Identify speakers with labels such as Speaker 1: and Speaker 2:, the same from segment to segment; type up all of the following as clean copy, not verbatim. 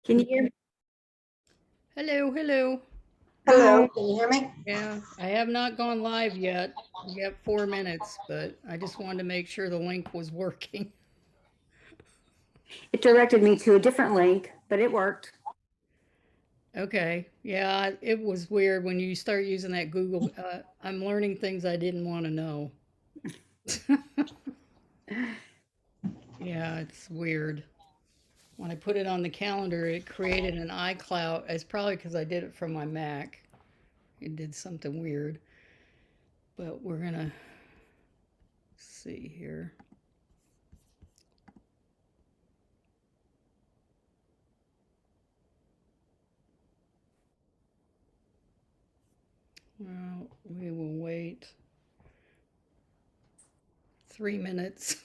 Speaker 1: Can you hear me?
Speaker 2: Hello, hello.
Speaker 1: Hello, can you hear me?
Speaker 2: Yeah, I have not gone live yet. We got 4 minutes, but I just wanted to make sure the link was working.
Speaker 1: It directed me to a different link, but it worked.
Speaker 2: Okay, yeah, it was weird when you start using that Google. I'm learning things I didn't want to know. Yeah, it's weird. When I put it on the calendar, it created an iCloud. It's probably because I did it from my Mac. It did something weird. But we're going to see here. Well, we will wait 3 minutes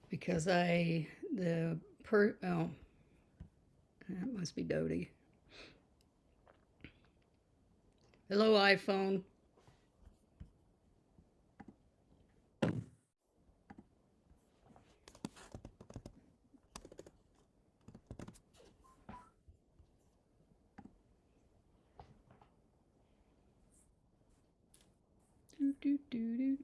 Speaker 2: because that must be Dodie. Hello, iPhone. Do, do, do, do.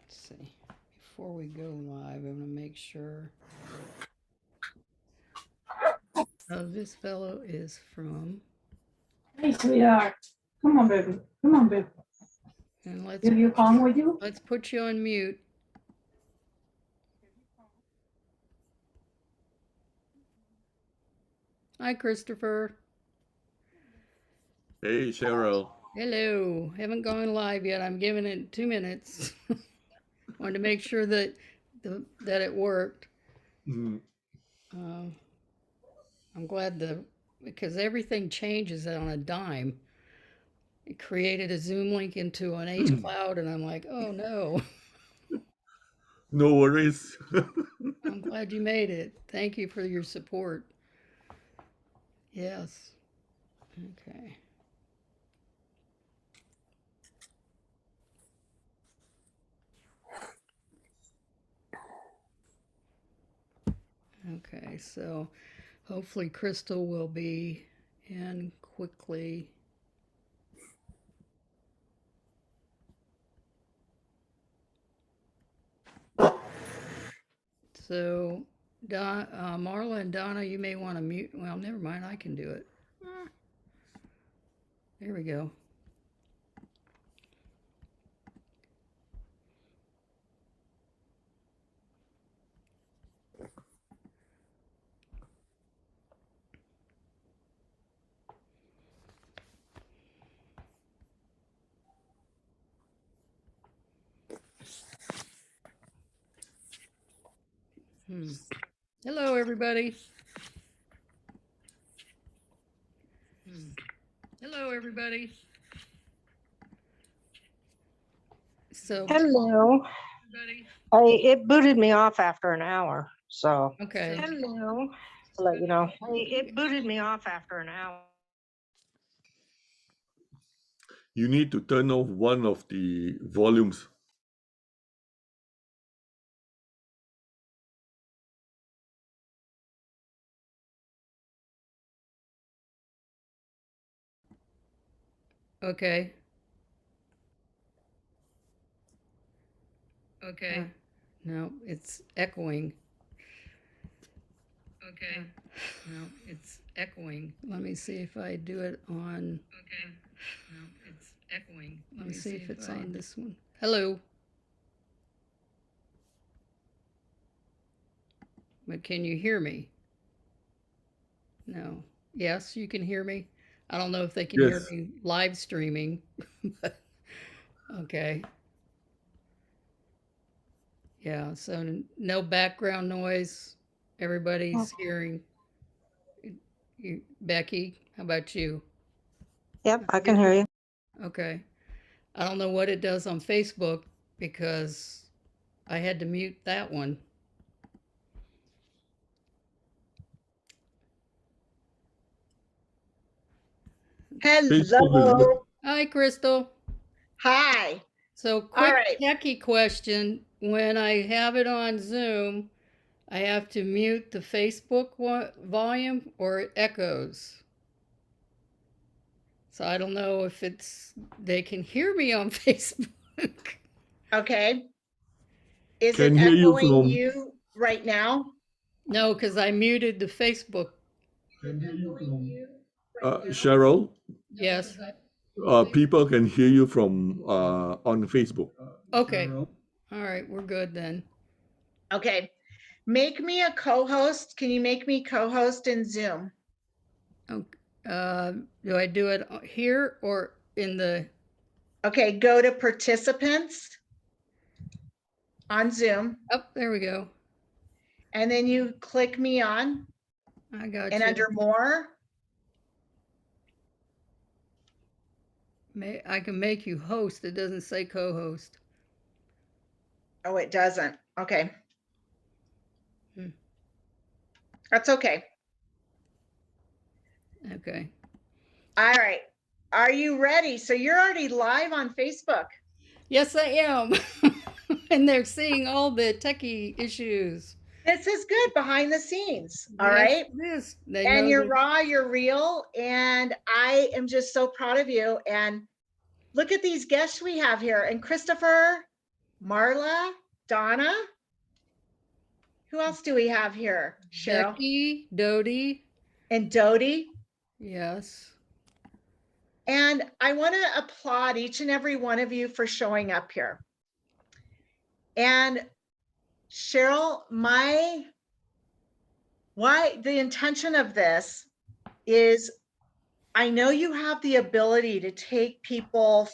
Speaker 2: Let's see. Before we go live, I'm going to make sure. Oh, this fellow is from.
Speaker 3: Hey, sweetheart. Come on, baby. Come on, baby.
Speaker 2: And
Speaker 3: Have your phone with you?
Speaker 2: let's put you on mute. Hi, Christopher.
Speaker 4: Hey, Cheryl.
Speaker 2: Hello. Haven't gone live yet. I'm giving it 2 minutes. Wanted to make sure that that it worked.
Speaker 4: Mm.
Speaker 2: I'm glad because everything changes on a dime. It created a Zoom link into an H cloud, and I'm like, oh no.
Speaker 4: No worries.
Speaker 2: I'm glad you made it. Thank you for your support. Yes. Okay. Okay, so hopefully Crystal will be in quickly. So, Marla and Donna, you may want to mute. Well, never mind. I can do it. There we go. Hello, everybody. Hello, everybody. So,
Speaker 5: Hello. It booted me off after an hour. So
Speaker 2: okay.
Speaker 5: hello. I'll let you know. It booted me off after an hour.
Speaker 4: You need to turn off one of the volumes.
Speaker 2: Okay. Okay. No, it's echoing. Okay. No, it's echoing. Let me see if I do it on. Okay. No, it's echoing. Let me see if it's on this one. Hello. But can you hear me? No. Yes, you can hear me. I don't know if they can hear
Speaker 4: Yes.
Speaker 2: me live streaming, but okay. Yeah, so no background noise. Everybody's hearing. Becky, how about you?
Speaker 5: Yep, I can hear you.
Speaker 2: Okay. I don't know what it does on Facebook because I had to mute that one.
Speaker 4: Facebook is
Speaker 6: Hello.
Speaker 2: Hi, Crystal.
Speaker 6: Hi.
Speaker 2: So,
Speaker 6: All
Speaker 2: quick
Speaker 6: right.
Speaker 2: techie question. When I have it on Zoom, I have to mute the Facebook volume or it echoes. So I don't know if they can hear me on Facebook.
Speaker 6: Okay. Is
Speaker 4: can
Speaker 6: it
Speaker 4: hear you
Speaker 6: echoing
Speaker 4: from
Speaker 6: you right now?
Speaker 2: No, because I muted the Facebook.
Speaker 4: Cheryl.
Speaker 2: Yes.
Speaker 4: People can hear you from on Facebook.
Speaker 2: Okay. All right, we're good then.
Speaker 6: Okay. Make me a co-host. Can you make me co-host in Zoom?
Speaker 2: Do I do it here or in the?
Speaker 6: Okay, go to participants on Zoom,
Speaker 2: Oh, there we go.
Speaker 6: and then you click me on,
Speaker 2: I got
Speaker 6: and
Speaker 2: you.
Speaker 6: under more,
Speaker 2: I can make you host. It doesn't say co-host.
Speaker 6: oh, it doesn't. Okay.
Speaker 2: Hmm.
Speaker 6: That's okay.
Speaker 2: Okay.
Speaker 6: All right. Are you ready? So you're already live on Facebook.
Speaker 2: Yes, I am. And they're seeing all the techie issues.
Speaker 6: This is good behind the scenes. All
Speaker 2: Yes,
Speaker 6: right.
Speaker 2: it is. They
Speaker 6: And
Speaker 2: know
Speaker 6: you're
Speaker 2: that.
Speaker 6: raw, you're real, and I am just so proud of you. And look at these guests we have here. And Christopher, Marla, Donna. Who else do we have here? Cheryl
Speaker 2: Becky, Dodie.
Speaker 6: and Dodie.
Speaker 2: Yes.
Speaker 6: And I want to applaud each and every one of you for showing up here. And Cheryl, the intention of this is, I know you have the ability to take people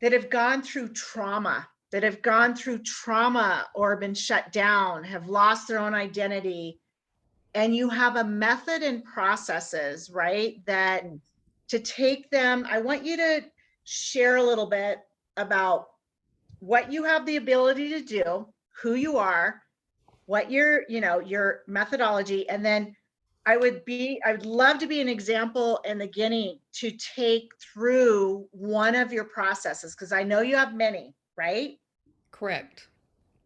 Speaker 6: that have gone through trauma, or been shut down, have lost their own identity, and you have a method and processes, right? That to take them, I want you to share a little bit about what you have the ability to do, who you are, what your methodology, and then I would love to be an example and the guinea to take through one of your processes, because I know you have many, right?
Speaker 2: Correct.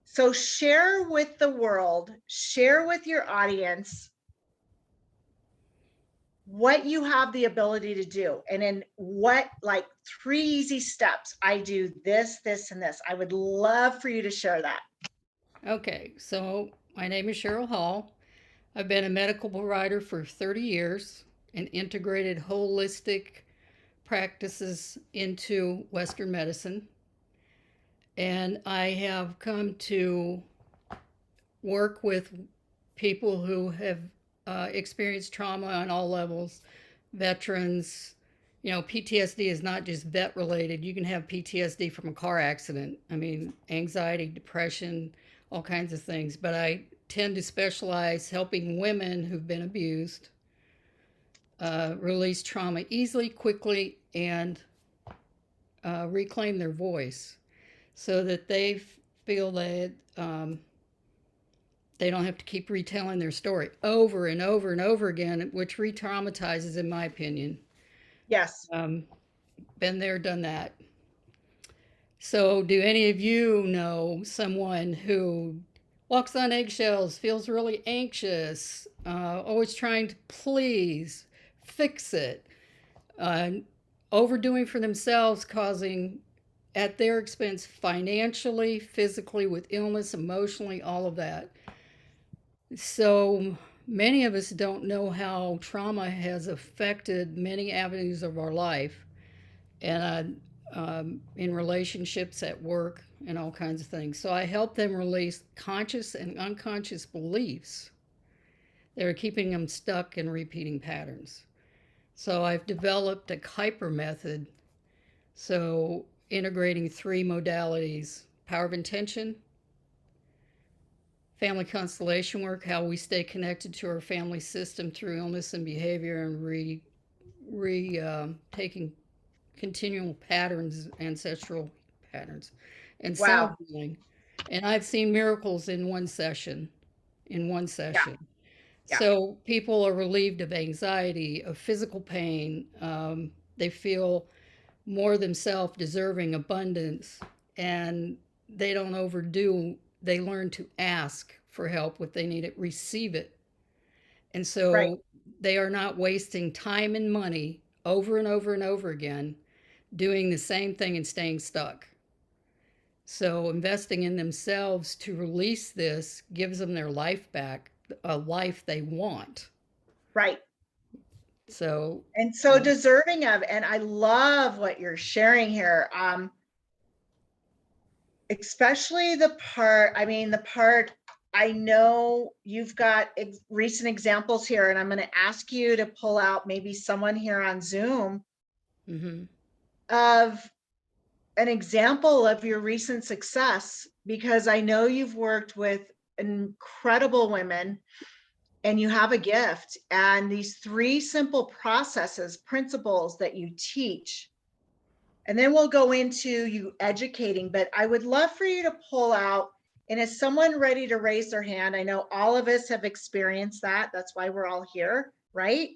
Speaker 6: So share with the world, share with your audience what you have the ability to do. And in what, like 3 easy steps, I do this, this, and this. I would love for you to share that.
Speaker 2: Okay, so my name is Cheryl Hall. I've been a medical provider for 30 years and integrated holistic practices into Western medicine. And I have come to work with people who have experienced trauma on all levels, veterans. You know, PTSD is not just vet related. You can have PTSD from a car accident. I mean, anxiety, depression, all kinds of things. But I tend to specialize helping women who've been abused release trauma easily, quickly, and reclaim their voice so that they feel that they don't have to keep retelling their story over and over and over again, which re-traumatizes, in my opinion.
Speaker 6: Yes.
Speaker 2: Been there, done that. So do any of you know someone who walks on eggshells, feels really anxious, always trying to please, fix it, overdoing for themselves, causing at their expense financially, physically, with illness, emotionally, all of that? So many of us don't know how trauma has affected many avenues of our life, and in relationships, at work, and all kinds of things. So I help them release conscious and unconscious beliefs that are keeping them stuck in repeating patterns. So I've developed a Kuiper method, so integrating 3 modalities: power of intention, family constellation work, how we stay connected to our family system through illness and behavior, and taking continual patterns, ancestral patterns, and
Speaker 6: Wow.
Speaker 2: self healing. And I've seen miracles in one session.
Speaker 6: Yeah.
Speaker 2: So people are relieved of anxiety, of physical pain. They feel more themselves, deserving abundance, and they don't overdo. They learn to ask for help when they need it, receive it. And
Speaker 6: Right.
Speaker 2: so they are not wasting time and money over and over and over again doing the same thing and staying stuck. So investing in themselves to release this gives them their life back, a life they want.
Speaker 6: Right.
Speaker 2: So
Speaker 6: And so deserving of, and I love what you're sharing here. Especially the part I know you've got recent examples here, and I'm going to ask you to pull out maybe someone here on Zoom of an example of your recent success, because I know you've worked with incredible women and you have a gift, and these 3 simple processes, principles that you teach. And then we'll go into you educating, but I would love for you to pull out, and is someone ready to raise their hand? I know all of us have experienced that. That's why we're all here, right?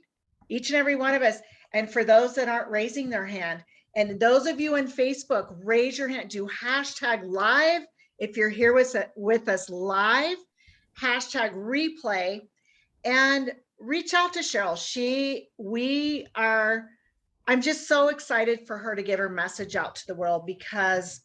Speaker 6: Each and every one of us. And for those that aren't raising their hand, and those of you on Facebook, raise your hand, do #live. If you're here with us live, #replay, and reach out to Cheryl. I'm just so excited for her to get her message out to the world, because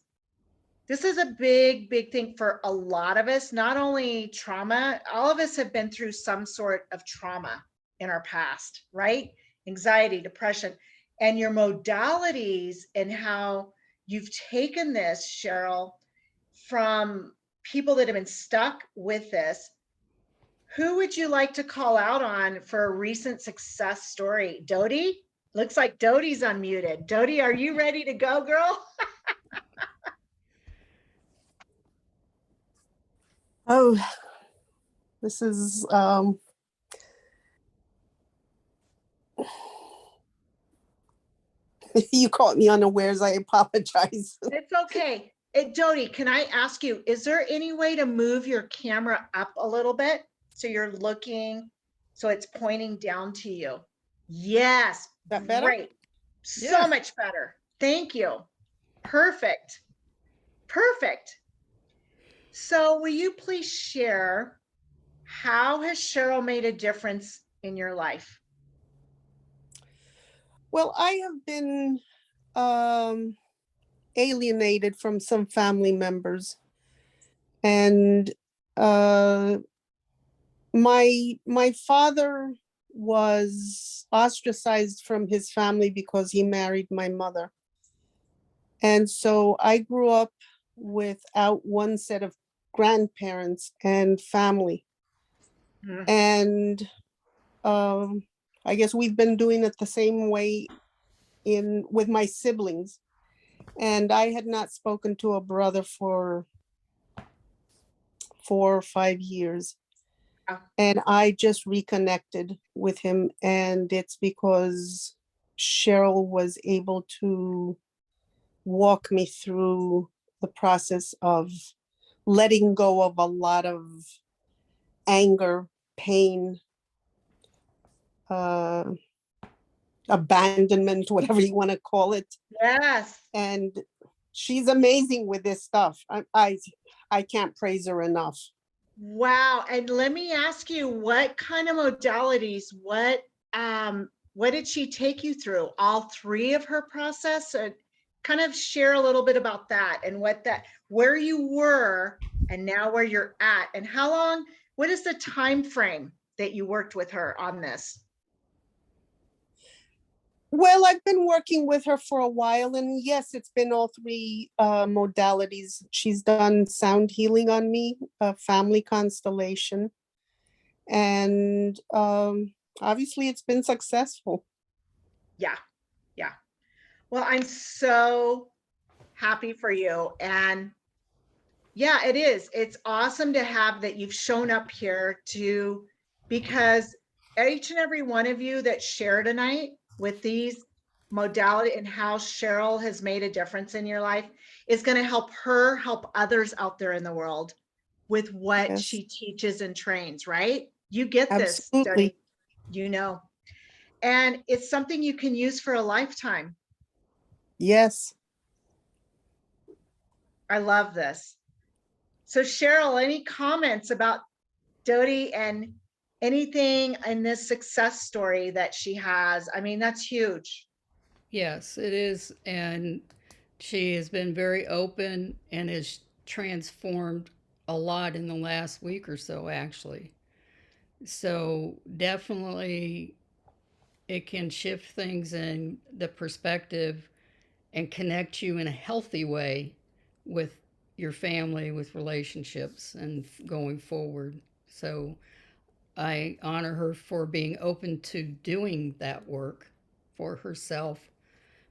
Speaker 6: this is a big, big thing for a lot of us. Not only trauma, all of us have been through some sort of trauma in our past, right? Anxiety, depression, and your modalities and how you've taken this, Cheryl, from people that have been stuck with this. Who would you like to call out on for a recent success story? Dodie? Looks like Dodie's unmuted. Dodie, are you ready to go, girl?
Speaker 7: Oh, this is you caught me unawares. I apologize.
Speaker 6: It's okay. Dodie, can I ask you, is there any way to move your camera up a little bit so you're looking, so it's pointing down to you? Yes,
Speaker 7: That better?
Speaker 6: great. So
Speaker 2: Yeah.
Speaker 6: much better. Thank you. Perfect. Perfect. So will you please share, how has Cheryl made a difference in your life?
Speaker 7: Well, I have been alienated from some family members, and my father was ostracized from his family because he married my mother. And so I grew up without one set of grandparents and family.
Speaker 6: Mhm.
Speaker 7: And I guess we've been doing it the same way with my siblings. And I had not spoken to a brother for 4 or 5 years.
Speaker 6: Oh.
Speaker 7: And I just reconnected with him. And it's because Cheryl was able to walk me through the process of letting go of a lot of anger, pain, abandonment, whatever you want to call it.
Speaker 6: Yes.
Speaker 7: And she's amazing with this stuff. I can't praise her enough.
Speaker 6: Wow. And let me ask you, what kind of modalities, what did she take you through? All 3 of her process? Kind of share a little bit about that, and where you were and now where you're at, and how long, what is the time frame that you worked with her on this?
Speaker 7: Well, I've been working with her for a while, and yes, it's been all 3 modalities. She's done sound healing on me, family constellation, and obviously it's been successful.
Speaker 6: Yeah. Yeah. Well, I'm so happy for you. And yeah, it is. It's awesome to have that you've shown up here because each and every one of you that share tonight with these modality and how Cheryl has made a difference in your life is going to help her help others out there in the world with what
Speaker 7: Yes.
Speaker 6: she teaches and trains, right? You get this,
Speaker 7: Absolutely.
Speaker 6: Dodie. You know. And it's something you can use for a lifetime.
Speaker 7: Yes.
Speaker 6: I love this. So Cheryl, any comments about Dodie and anything in this success story that she has? I mean, that's huge.
Speaker 2: Yes, it is. And she has been very open and has transformed a lot in the last week or so, actually. So definitely it can shift things in the perspective and connect you in a healthy way with your family, with relationships, and going forward. So I honor her for being open to doing that work for herself,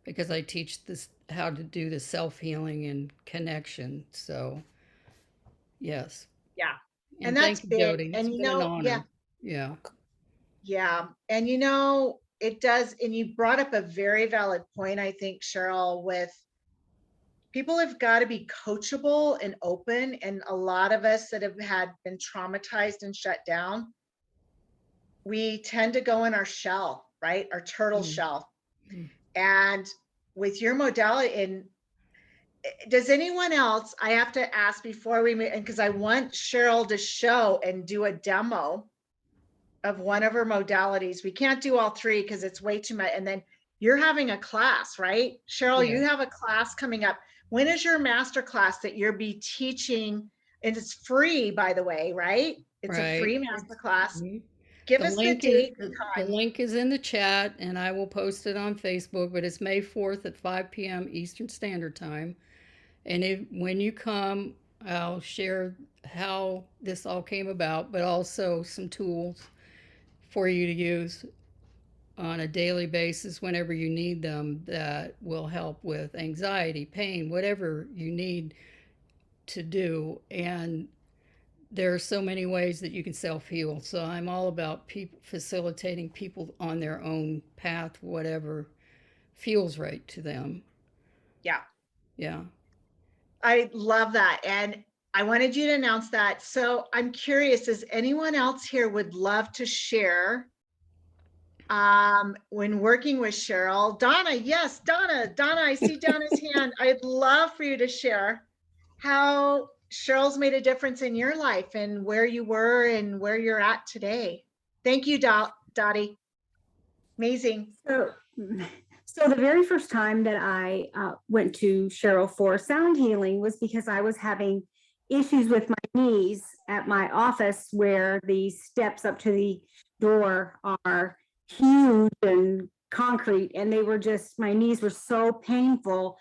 Speaker 2: because I teach this how to do the self-healing and connection. So yes.
Speaker 6: Yeah.
Speaker 2: And
Speaker 6: And that's
Speaker 2: thank you,
Speaker 6: big.
Speaker 2: Jody. It's
Speaker 6: And you
Speaker 2: been an
Speaker 6: know, yeah,
Speaker 2: honor. Yeah.
Speaker 6: yeah. And you know, it does. And you brought up a very valid point, I think, Cheryl, with people have got to be coachable and open. And a lot of us that have had been traumatized and shut down, we tend to go in our shell, right? Our turtle shell. And with your modality, and does anyone else, I have to ask before we move, and because I want Cheryl to show and do a demo of one of her modalities. We can't do all three because it's way too much. And then you're having a class, right? Cheryl,
Speaker 2: Yeah.
Speaker 6: you have a class coming up. When is your master class that you'll be teaching? And it's free, by the way, right? It's a free
Speaker 2: Right.
Speaker 6: master class.
Speaker 2: Mhm.
Speaker 6: Give
Speaker 2: The
Speaker 6: us the
Speaker 2: link is
Speaker 6: date and
Speaker 2: the
Speaker 6: time.
Speaker 2: link is in the chat, and I will post it on Facebook, but it's May 4th at 5 p.m. Eastern Standard Time. And when you come, I'll share how this all came about, but also some tools for you to use on a daily basis whenever you need them, that will help with anxiety, pain, whatever you need to do. And there are so many ways that you can self-heal. So I'm all about people, facilitating people on their own path, whatever feels right to them.
Speaker 6: Yeah,
Speaker 2: Yeah.
Speaker 6: I love that. And I wanted you to announce that. So I'm curious, does anyone else here would love to share when working with Cheryl? Donna, yes, Donna, I see Donna's hand. I'd love for you to share how Cheryl's made a difference in your life and where you were and where you're at today. Thank you, Dottie. Amazing.
Speaker 1: So the very first time that I went to Cheryl for sound healing was because I was having issues with my knees at my office, where the steps up to the door are huge and concrete, and they were just, my knees were so painful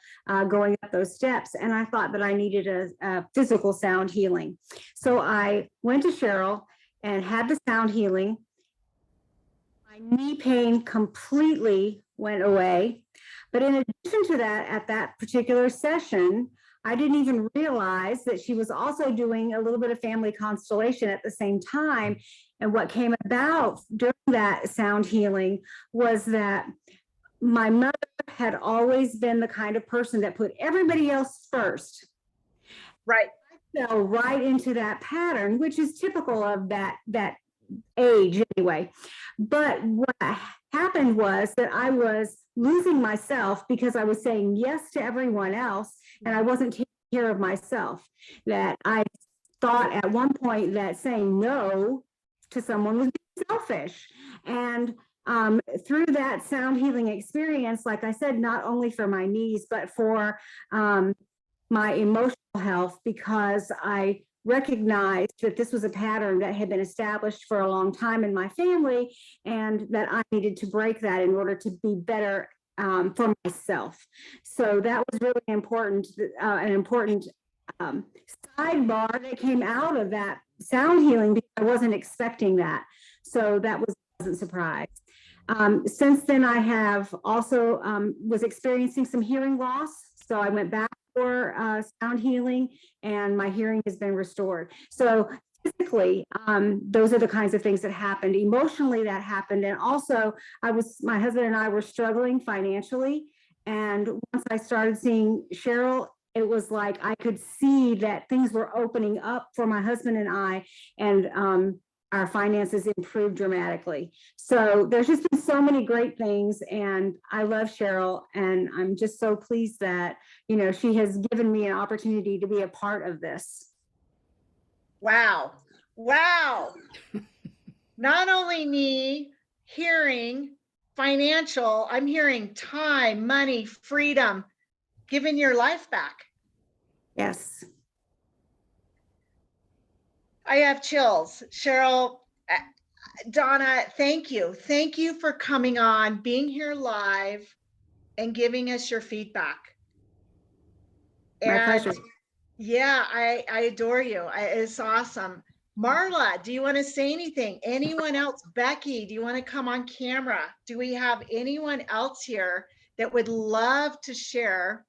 Speaker 1: going up those steps, and I thought that I needed a physical sound healing. So I went to Cheryl and had the sound healing. My knee pain completely went away. But in addition to that, at that particular session, I didn't even realize that she was also doing a little bit of family constellation at the same time. And what came about during that sound healing was that my mother had always been the kind of person that put everybody else first.
Speaker 6: Right.
Speaker 1: I fell right into that pattern, which is typical of that age anyway. But what happened was that I was losing myself because I was saying yes to everyone else and I wasn't taking care of myself. That I thought at one point that saying no to someone was being selfish. And through that sound healing experience, like I said, not only for my knees, but for my emotional health, because I recognized that this was a pattern that had been established for a long time in my family, and that I needed to break that in order to be better for myself. So that was really important, an important sidebar that came out of that sound healing, because I wasn't expecting that. So that was a pleasant surprise. Since then, I have also was experiencing some hearing loss. So I went back for sound healing, and my hearing has been restored. So physically, those are the kinds of things that happened. Emotionally, that happened. And also, my husband and I were struggling financially. And once I started seeing Cheryl, it was like I could see that things were opening up for my husband and I, and our finances improved dramatically. So there's just been so many great things, and I love Cheryl, and I'm just so pleased that, you know, she has given me an opportunity to be a part of this.
Speaker 6: Wow. Wow. Not only me hearing financial, I'm hearing time, money, freedom, giving your life back.
Speaker 1: Yes.
Speaker 6: I have chills. Cheryl, Donna, thank you. Thank you for coming on, being here live, and giving us your feedback.
Speaker 1: My pleasure.
Speaker 6: Yeah, I adore you. It's awesome. Marla, do you want to say anything? Anyone else? Becky, do you want to come on camera? Do we have anyone else here that would love to share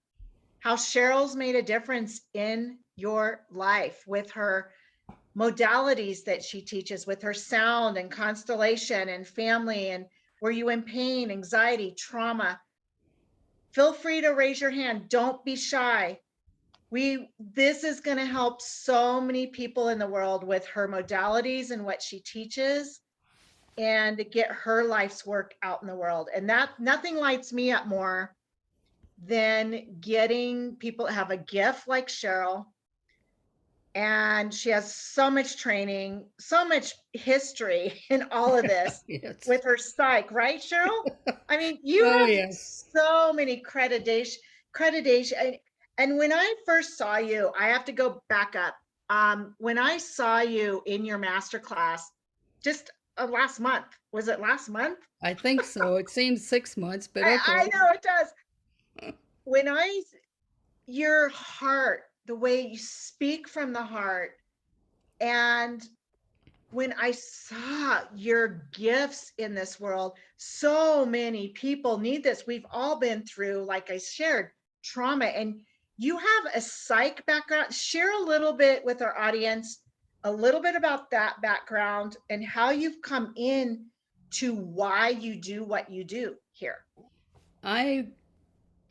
Speaker 6: how Cheryl's made a difference in your life with her modalities that she teaches, with her sound and constellation and family? And were you in pain, anxiety, trauma? Feel free to raise your hand. Don't be shy. This is going to help so many people in the world with her modalities and what she teaches, and to get her life's work out in the world. And that nothing lights me up more than getting people to have a gift like Cheryl. And she has so much training, so much history in all of this.
Speaker 2: Yes.
Speaker 6: With her psych, right, Cheryl? I mean, you
Speaker 2: Oh,
Speaker 6: have
Speaker 2: yes.
Speaker 6: so many accreditation. And when I first saw you, I have to go back up. When I saw you in your masterclass, just last month, was it last month?
Speaker 2: I think so. It seems 6 months, but
Speaker 6: I
Speaker 2: okay.
Speaker 6: know it does. Your heart, the way you speak from the heart, and when I saw your gifts in this world, so many people need this. We've all been through, like I shared, trauma, and you have a psych background. Share a little bit with our audience, a little bit about that background and how you've come in to why you do what you do here.
Speaker 2: I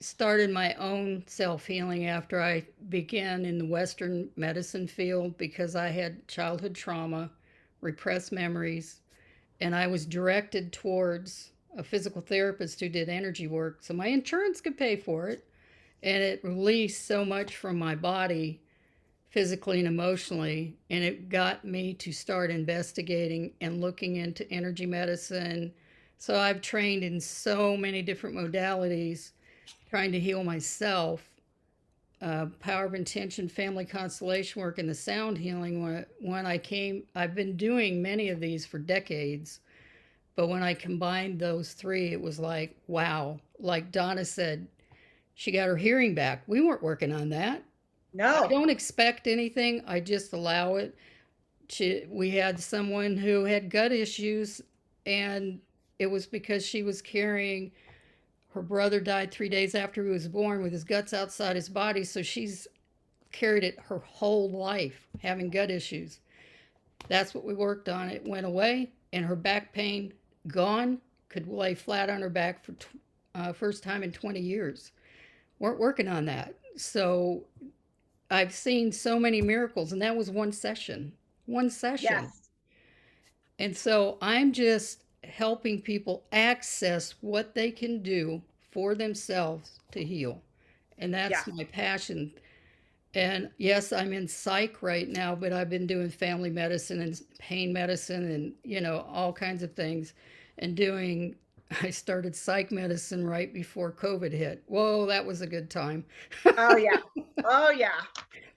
Speaker 2: started my own self-healing after I began in the Western medicine field because I had childhood trauma, repressed memories, and I was directed towards a physical therapist who did energy work so my insurance could pay for it. And it released so much from my body, physically and emotionally, and it got me to start investigating and looking into energy medicine. So I've trained in so many different modalities trying to heal myself. Power of intention, family constellation work, and the sound healing. I've been doing many of these for decades, but when I combined those three, it was like, wow. Like Donna said, she got her hearing back. We weren't working on that. I
Speaker 6: No.
Speaker 2: don't expect anything. I just allow it. We had someone who had gut issues, and it was because she was carrying, her brother died 3 days after he was born with his guts outside his body. So she's carried it her whole life, having gut issues. That's what we worked on. It went away, and her back pain gone. Could lay flat on her back for first time in 20 years. Weren't working on that. So I've seen so many miracles, and that was one session. One session.
Speaker 6: Yes.
Speaker 2: And so I'm just helping people access what they can do for themselves to heal. And that's my passion. And yes, I'm in psych right now, but I've been doing family medicine and pain medicine and, you know, all kinds of things. And I started psych medicine right before COVID hit. Whoa, that was a good time.
Speaker 6: Oh, yeah. Oh, yeah.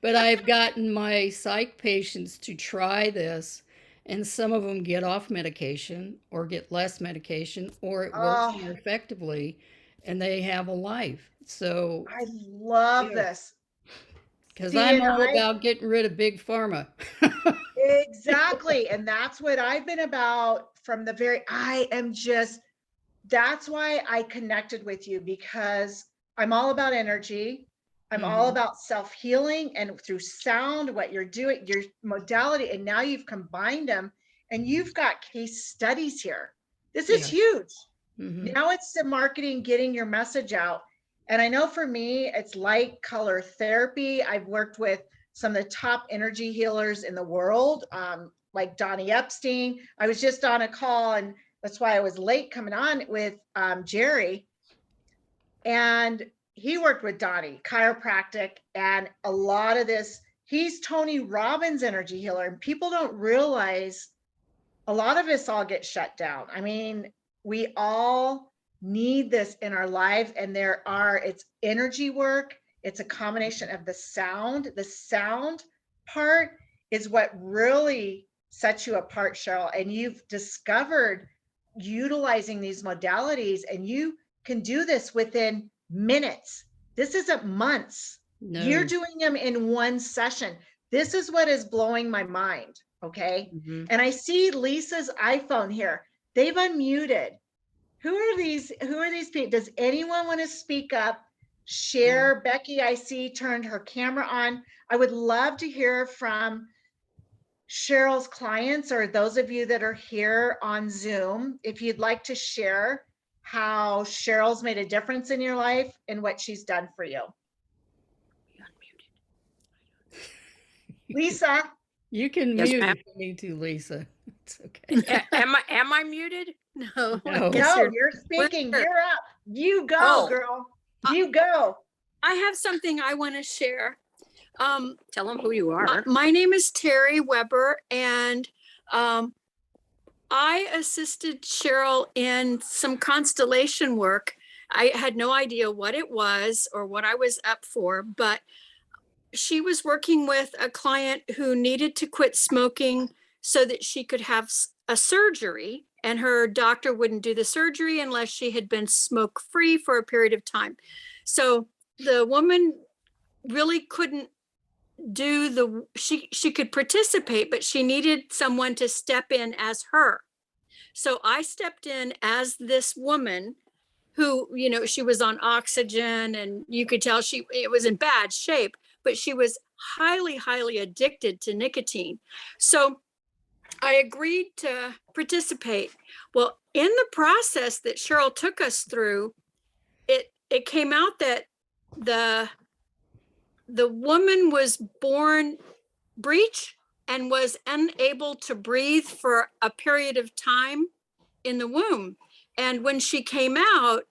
Speaker 2: But I've gotten my psych patients to try this, and some of them get off medication or get less medication, or it works more effectively, and they have a life. So,
Speaker 6: I love this.
Speaker 2: because
Speaker 6: See,
Speaker 2: I'm
Speaker 6: and
Speaker 2: all about getting rid of big pharma.
Speaker 6: exactly. And that's what I've been about from that's why I connected with you, because I'm all about energy. I'm all
Speaker 2: Mhm.
Speaker 6: about self-healing and through sound, what you're doing, your modality, and now you've combined them and you've got case studies here. This is
Speaker 2: Yeah.
Speaker 6: huge.
Speaker 2: Mhm.
Speaker 6: Now it's the marketing, getting your message out. And I know for me, it's light color therapy. I've worked with some of the top energy healers in the world, like Donnie Epstein. I was just on a call, and that's why I was late coming on with Jerry. And he worked with Donnie, chiropractic, and a lot of this, he's Tony Robbins' energy healer. And people don't realize a lot of us all get shut down. I mean, we all need this in our life, and it's energy work. It's a combination of the sound. The sound part is what really sets you apart, Cheryl. And you've discovered utilizing these modalities, and you can do this within minutes. This isn't months. You're
Speaker 2: No.
Speaker 6: doing them in one session. This is what is blowing my mind. Okay.
Speaker 2: Mhm.
Speaker 6: And I see Lisa's iPhone here. They've unmuted. Who are these people? Does anyone want to speak up? Share. Becky, I see, turned her camera on. I would love to hear from Cheryl's clients, or those of you that are here on Zoom, if you'd like to share how Cheryl's made a difference in your life and what she's done for you. Lisa,
Speaker 2: You can
Speaker 8: Yes,
Speaker 2: mute
Speaker 8: ma'am.
Speaker 2: if you need to, Lisa. It's okay.
Speaker 8: Am I muted? No. I
Speaker 2: No.
Speaker 8: guess
Speaker 6: no, you're speaking.
Speaker 8: Where?
Speaker 6: You're up. You go,
Speaker 8: Oh.
Speaker 6: girl. You go.
Speaker 8: I have something I want to share.
Speaker 5: Tell them who you are.
Speaker 8: My name is Terry Weber, and I assisted Cheryl in some constellation work. I had no idea what it was or what I was up for, but she was working with a client who needed to quit smoking so that she could have a surgery, and her doctor wouldn't do the surgery unless she had been smoke free for a period of time. So the woman really couldn't do she could participate, but she needed someone to step in as her. So I stepped in as this woman who, she was on oxygen, and you could tell it was in bad shape, but she was highly, highly addicted to nicotine. So I agreed to participate. Well, in the process that Cheryl took us through, it came out that the woman was born breech and was unable to breathe for a period of time in the womb. And when she came out,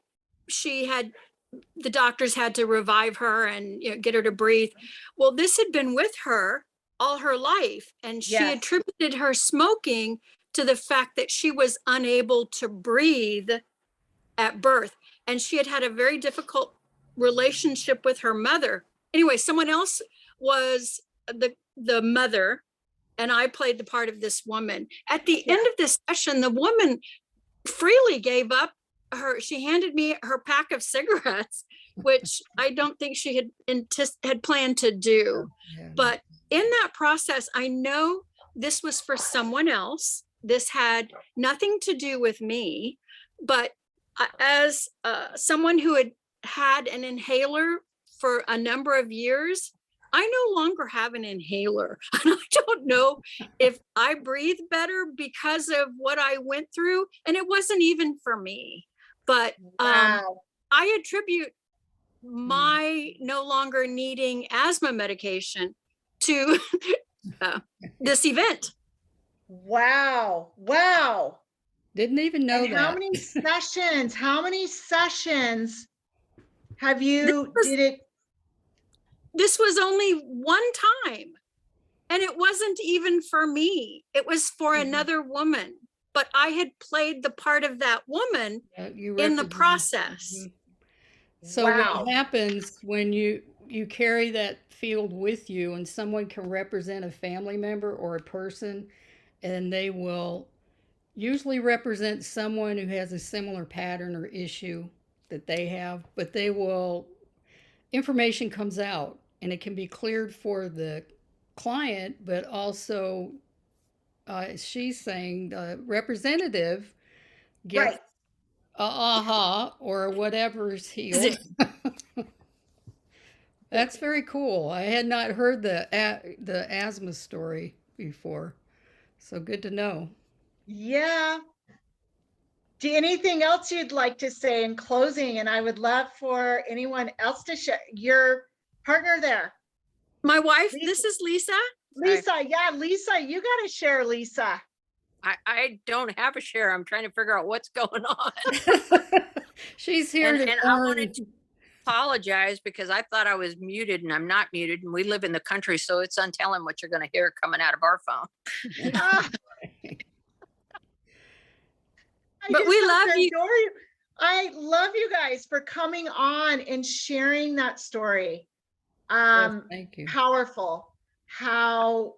Speaker 8: the doctors had to revive her and get her to breathe. Well, this had been with her all her life, and she
Speaker 6: Yes.
Speaker 8: attributed her smoking to the fact that she was unable to breathe at birth, and she had had a very difficult relationship with her mother. Anyway, someone else was the mother, and I played the part of this woman. At the end of this session, the woman freely gave up she handed me her pack of cigarettes, which I don't think she had planned to do.
Speaker 2: Yeah.
Speaker 8: But in that process, I know this was for someone else. This had nothing to do with me. But as someone who had an inhaler for a number of years, I no longer have an inhaler. And I don't know if I breathe better because of what I went through. And it wasn't even for me. But
Speaker 6: Wow.
Speaker 8: I attribute my no longer needing asthma medication to this event.
Speaker 6: Wow. Wow.
Speaker 2: Didn't even know
Speaker 6: And
Speaker 2: that.
Speaker 6: how many sessions have you did it?
Speaker 8: This was only one time, and it wasn't even for me. It was for another woman, but I had played the part of that woman
Speaker 2: You
Speaker 8: in the
Speaker 2: represent-
Speaker 8: process.
Speaker 2: Mhm. So
Speaker 6: Wow.
Speaker 2: what happens when you carry that field with you, and someone can represent a family member or a person, and they will usually represent someone who has a similar pattern or issue that they have, but information comes out, and it can be cleared for the client, but also she's saying the representative gets
Speaker 6: Right.
Speaker 2: aha or whatever's healed. That's very cool. I had not heard the asthma story before, so good to know.
Speaker 6: Yeah. Do anything else you'd like to say in closing? And I would love for anyone else to share. Your partner there,
Speaker 8: My wife,
Speaker 6: Lisa.
Speaker 8: this is Lisa.
Speaker 6: Lisa. Yeah, Lisa, you got to share, Lisa.
Speaker 9: I don't have a share. I'm trying to figure out what's going on.
Speaker 2: She's here
Speaker 9: And
Speaker 2: to
Speaker 9: I
Speaker 2: learn.
Speaker 9: wanted to apologize because I thought I was muted and I'm not muted. And we live in the country, so it's untelling what you're going to hear coming out of our phone.
Speaker 6: Ah, I
Speaker 8: But
Speaker 6: just
Speaker 8: we
Speaker 6: have
Speaker 8: love
Speaker 6: to
Speaker 8: you.
Speaker 6: adore you. I love you guys for coming on and sharing that story.
Speaker 2: Yes, thank you.
Speaker 6: Powerful. How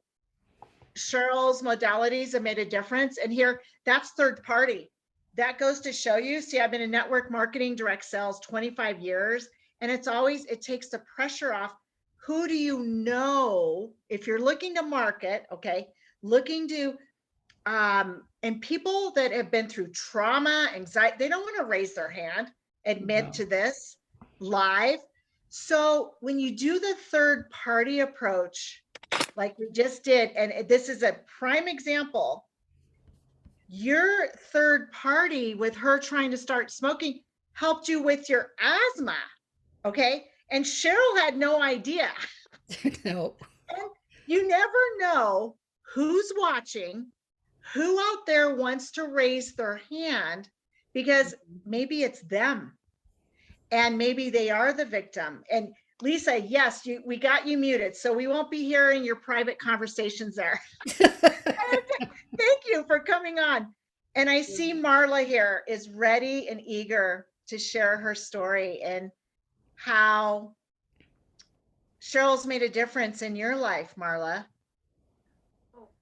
Speaker 6: Cheryl's modalities have made a difference. And here, that's third party. That goes to show you. See, I've been in network marketing, direct sales, 25 years. And it's always, it takes the pressure off. Who do you know if you're looking to market, okay, looking to, and people that have been through trauma, anxiety, they don't want to raise their hand, admit
Speaker 2: No.
Speaker 6: to this live. So when you do the third party approach, like we just did, and this is a prime example, your third party with her trying to start smoking helped you with your asthma, okay? And Cheryl had no idea.
Speaker 2: No.
Speaker 6: And you never know who's watching, who out there wants to raise their hand, because maybe it's them and maybe they are the victim. And Lisa, yes, we got you muted, so we won't be hearing your private conversations there. Thank you for coming on. And I see Marla here is ready and eager to share her story and how Cheryl's made a difference in your life, Marla.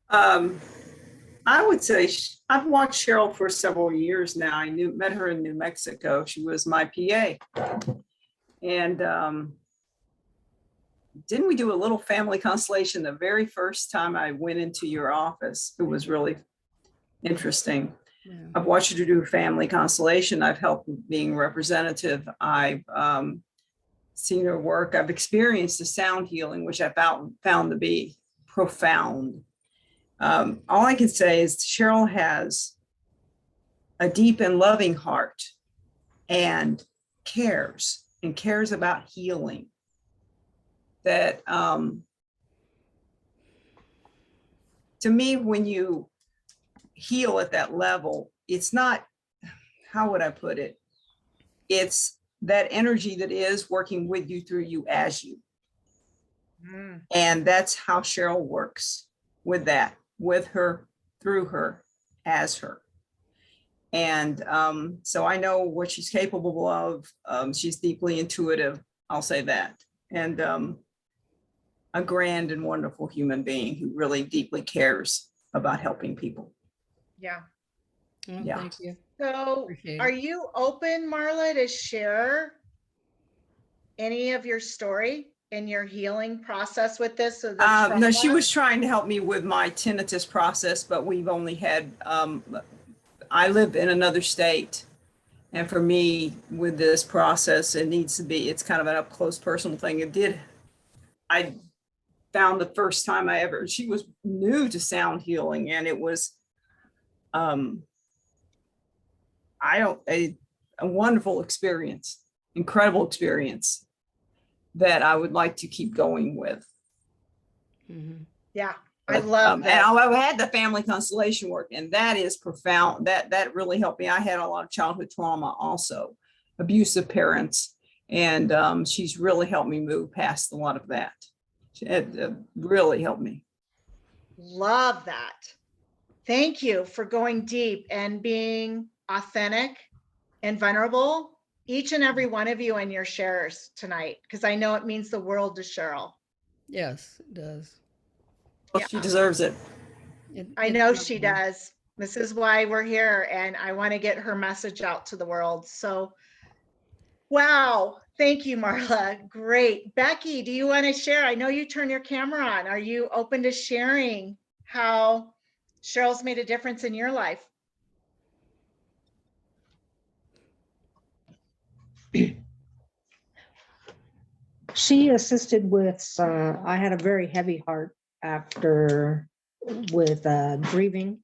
Speaker 3: I would say I've watched Cheryl for several years now. I met her in New Mexico. She was my PA. And didn't we do a little family constellation the very first time I went into your office? It was really interesting.
Speaker 2: Yeah.
Speaker 3: I've watched you do family constellation. I've helped being representative. I've seen her work. I've experienced the sound healing, which I found to be profound. All I can say is Cheryl has a deep and loving heart and cares about healing. That to me, when you heal at that level, it's not, how would I put it? It's that energy that is working with you, through you, as you. And that's how Cheryl works with that, with her, through her, as her. And so I know what she's capable of. She's deeply intuitive, I'll say that. And a grand and wonderful human being who really deeply cares about helping people.
Speaker 6: Yeah.
Speaker 2: Oh,
Speaker 3: Yeah.
Speaker 2: thank you.
Speaker 6: So
Speaker 2: Appreciate
Speaker 6: are
Speaker 2: it.
Speaker 6: you open, Marla, to share any of your story and your healing process with this? So
Speaker 3: No, she was trying to help me with my tinnitus process, but we've only had, I live in another state. And for me, with this process, it needs to be, it's kind of an up close personal thing. I found the first time she was new to sound healing, and it was, a wonderful experience, incredible experience that I would like to keep going with.
Speaker 2: Mhm.
Speaker 6: Yeah, I love that.
Speaker 3: And I had the family constellation work, and that is profound. That really helped me. I had a lot of childhood trauma, also abusive parents, and she's really helped me move past a lot of that. It really helped me.
Speaker 6: Love that. Thank you for going deep and being authentic and vulnerable, each and every one of you in your shares tonight, because I know it means the world to Cheryl.
Speaker 2: Yes, it does.
Speaker 3: Well, she deserves it.
Speaker 6: I
Speaker 2: It's
Speaker 6: know
Speaker 2: not
Speaker 6: she
Speaker 2: me.
Speaker 6: does. This is why we're here, and I want to get her message out to the world. So, wow. Thank you, Marla. Great. Becky, do you want to share? I know you turn your camera on. Are you open to sharing how Cheryl's made a difference in your life?
Speaker 5: She assisted with, I had a very heavy heart after with grieving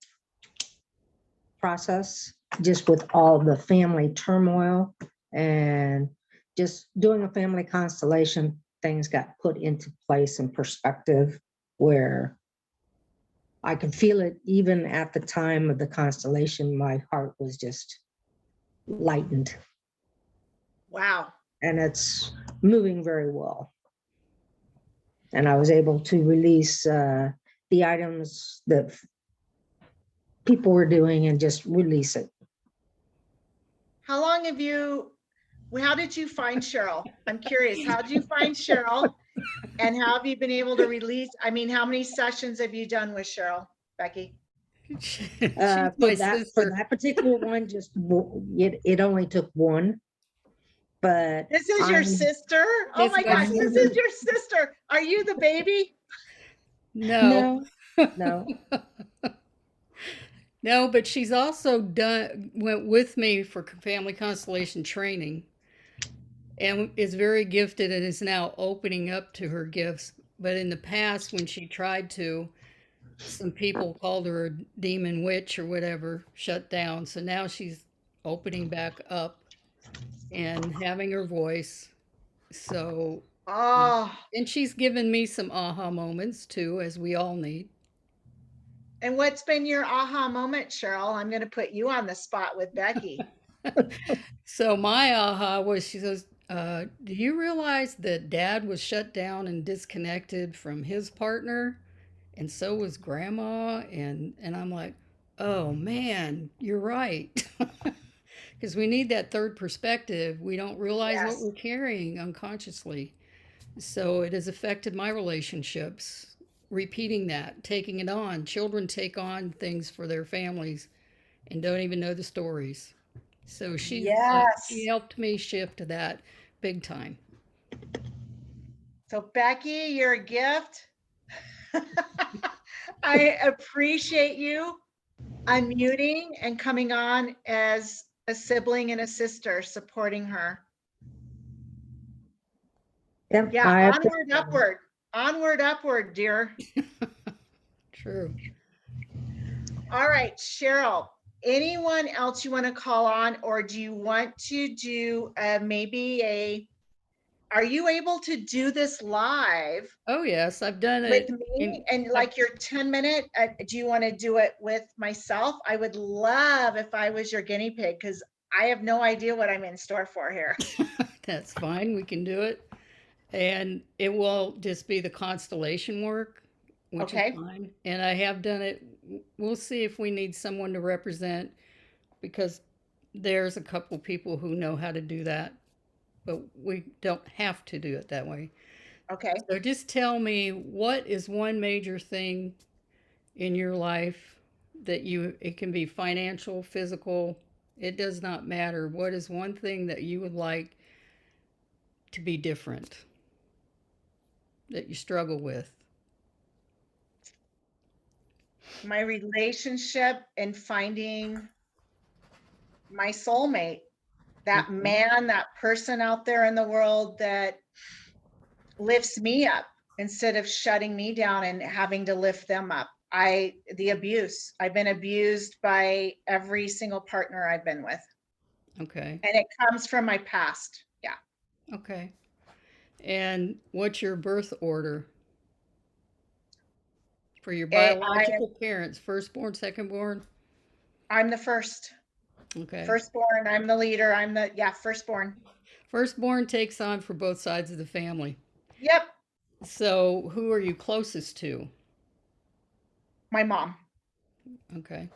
Speaker 5: process, just with all the family turmoil and just doing a family constellation, things got put into place and perspective where I could feel it even at the time of the constellation. My heart was just lightened,
Speaker 6: Wow.
Speaker 5: and it's moving very well. And I was able to release the items that people were doing and just release it.
Speaker 6: How long have you, how did you find Cheryl? I'm curious, how did you find Cheryl? And how have you been able to release, I mean, how many sessions have you done with Cheryl, Becky?
Speaker 2: She's
Speaker 5: For
Speaker 2: my
Speaker 5: that
Speaker 2: sister.
Speaker 5: particular one, just it only took one. But
Speaker 6: This is your
Speaker 5: I'm-
Speaker 6: sister? Oh
Speaker 2: It's
Speaker 6: my
Speaker 2: my
Speaker 6: gosh, this is your sister. Are you the baby?
Speaker 2: No.
Speaker 5: no.
Speaker 2: No, but she's also went with me for family constellation training and is very gifted and is now opening up to her gifts. But in the past, when she tried to, some people called her a demon witch or whatever, shut down. So now she's opening back up and having her voice. So,
Speaker 6: Oh,
Speaker 2: and she's given me some aha moments too, as we all need.
Speaker 6: and what's been your aha moment, Cheryl? I'm going to put you on the spot with Becky.
Speaker 2: So my aha was, she says, do you realize that dad was shut down and disconnected from his partner? And so was grandma. And I'm like, oh man, you're right. Because we need that third perspective. We don't realize what
Speaker 6: Yes.
Speaker 2: we're carrying unconsciously. So it has affected my relationships. Repeating that, taking it on. Children take on things for their families and don't even know the stories. So she helped me shift that big time.
Speaker 6: So Becky, you're a gift. I appreciate you unmuting and coming on as a sibling and a sister supporting her.
Speaker 5: Yep,
Speaker 6: Yeah, onward, upward, dear.
Speaker 2: True.
Speaker 6: All right, Cheryl, anyone else you want to call on, or do you want to do are you able to do this live
Speaker 2: Oh yes, I've done
Speaker 6: with
Speaker 2: it.
Speaker 6: me and like your 10-minute, do you want to do it with myself? I would love if I was your guinea pig because I have no idea what I'm in store for here.
Speaker 2: That's fine. We can do it. And it will just be the constellation work, which
Speaker 6: Okay.
Speaker 2: is fine. And I have done it. We'll see if we need someone to represent because there's a couple people who know how to do that, but we don't have to do it that way.
Speaker 6: Okay.
Speaker 2: So just tell me, what is one major thing in your life that it can be financial, physical, it does not matter. What is one thing that you would like to be different, that you struggle with?
Speaker 6: My relationship and finding my soulmate, that
Speaker 2: Okay.
Speaker 6: man, that person out there in the world that lifts me up instead of shutting me down and having to lift them up. The abuse, I've been abused by every single partner I've been with.
Speaker 2: Okay.
Speaker 6: And it comes from my past. Yeah.
Speaker 2: Okay. And what's your birth order for your biological parents? Firstborn, secondborn?
Speaker 6: I'm the first.
Speaker 2: Okay.
Speaker 6: Firstborn, I'm the leader. Firstborn.
Speaker 2: Firstborn takes on for both sides of the family.
Speaker 6: Yep.
Speaker 2: So who are you closest to?
Speaker 6: My mom.
Speaker 2: Okay.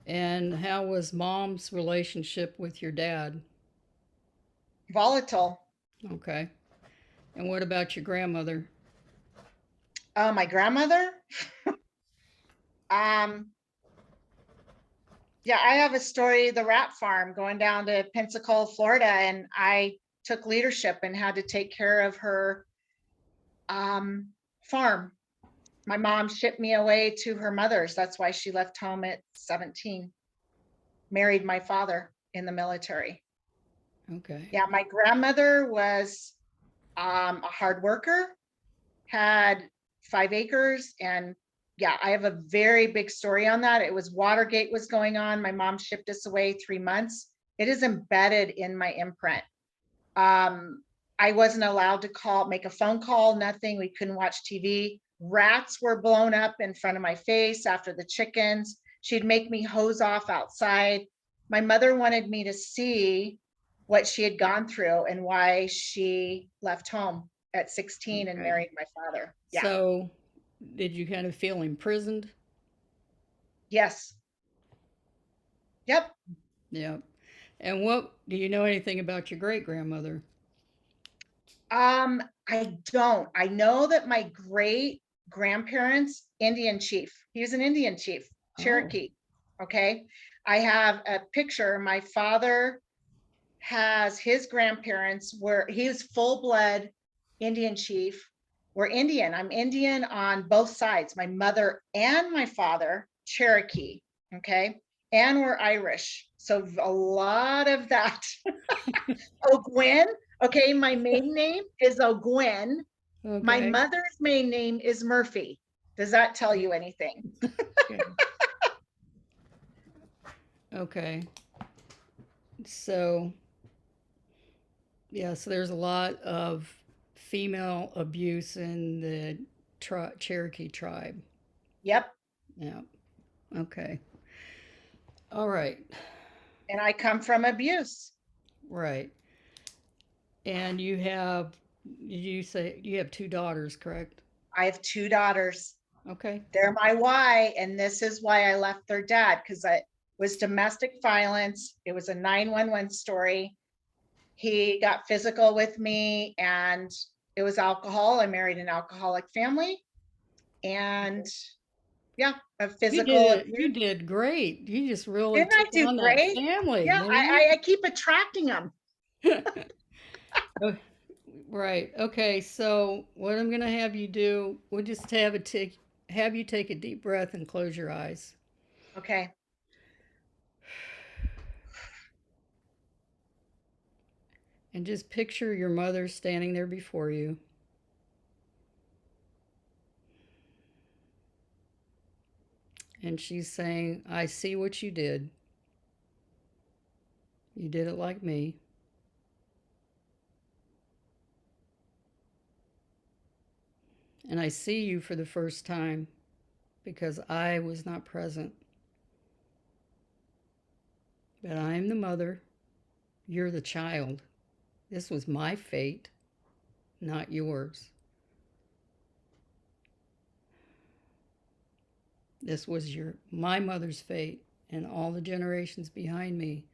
Speaker 2: And how was mom's relationship with your dad?
Speaker 6: Volatile.
Speaker 2: Okay. And what about your grandmother?
Speaker 6: My grandmother? Yeah, I have a story, the rat farm, going down to Pensacola, Florida, and I took leadership and had to take care of her farm. My mom shipped me away to her mother's. That's why she left home at 17. Married my father in the military.
Speaker 2: Okay.
Speaker 6: Yeah, my grandmother was A hard worker, had 5 acres, and yeah, I have a very big story on that. It was Watergate was going on. My mom shipped us away 3 months. It is embedded in my imprint. I wasn't allowed to make a phone call, nothing. We couldn't watch TV. Rats were blown up in front of my face after the chickens. She'd make me hose off outside. My mother wanted me to see what she had gone through and why she left home at 16 and
Speaker 2: Okay.
Speaker 6: married my father. Yeah.
Speaker 2: So, did you kind of feel imprisoned?
Speaker 6: Yes. Yep.
Speaker 2: Yeah. And what do you know anything about your great grandmother?
Speaker 6: I don't. I know that my great grandparents, Indian chief. He was an Indian chief,
Speaker 2: Oh.
Speaker 6: Cherokee. Okay. I have a picture. My father has his grandparents where he was full blood Indian chief. We're Indian. I'm Indian on both sides. My mother and my father, Cherokee. Okay. And we're Irish. So a lot of that. O'Gwen. Okay. My maiden name is O'Gwen. My
Speaker 2: Okay.
Speaker 6: mother's maiden name is Murphy. Does that tell you anything?
Speaker 2: Okay. So, yeah, so there's a lot of female abuse in the Cherokee tribe.
Speaker 6: Yep.
Speaker 2: Yeah. Okay. All right.
Speaker 6: And I come from abuse.
Speaker 2: Right. And you say you have 2 daughters, correct?
Speaker 6: I have 2 daughters.
Speaker 2: Okay.
Speaker 6: They're my why, and this is why I left their dad, because it was domestic violence. It was a 911 story. He got physical with me, and it was alcohol. I married an alcoholic family, and yeah, a physical abuse.
Speaker 2: You did great. You just really
Speaker 6: Didn't I
Speaker 2: took
Speaker 6: do
Speaker 2: on that
Speaker 6: great?
Speaker 2: family.
Speaker 6: Yeah,
Speaker 2: didn't
Speaker 6: I keep attracting them.
Speaker 2: you? Right. Okay. So what I'm gonna have you do, we'll just have you take a deep breath and close your eyes.
Speaker 6: Okay.
Speaker 2: And just picture your mother standing there before you. And she's saying, I see what you did. You did it like me. And I see you for the first time because I was not present. But I'm the mother. You're the child. This was my fate, not yours. This was my mother's fate and all the generations behind me.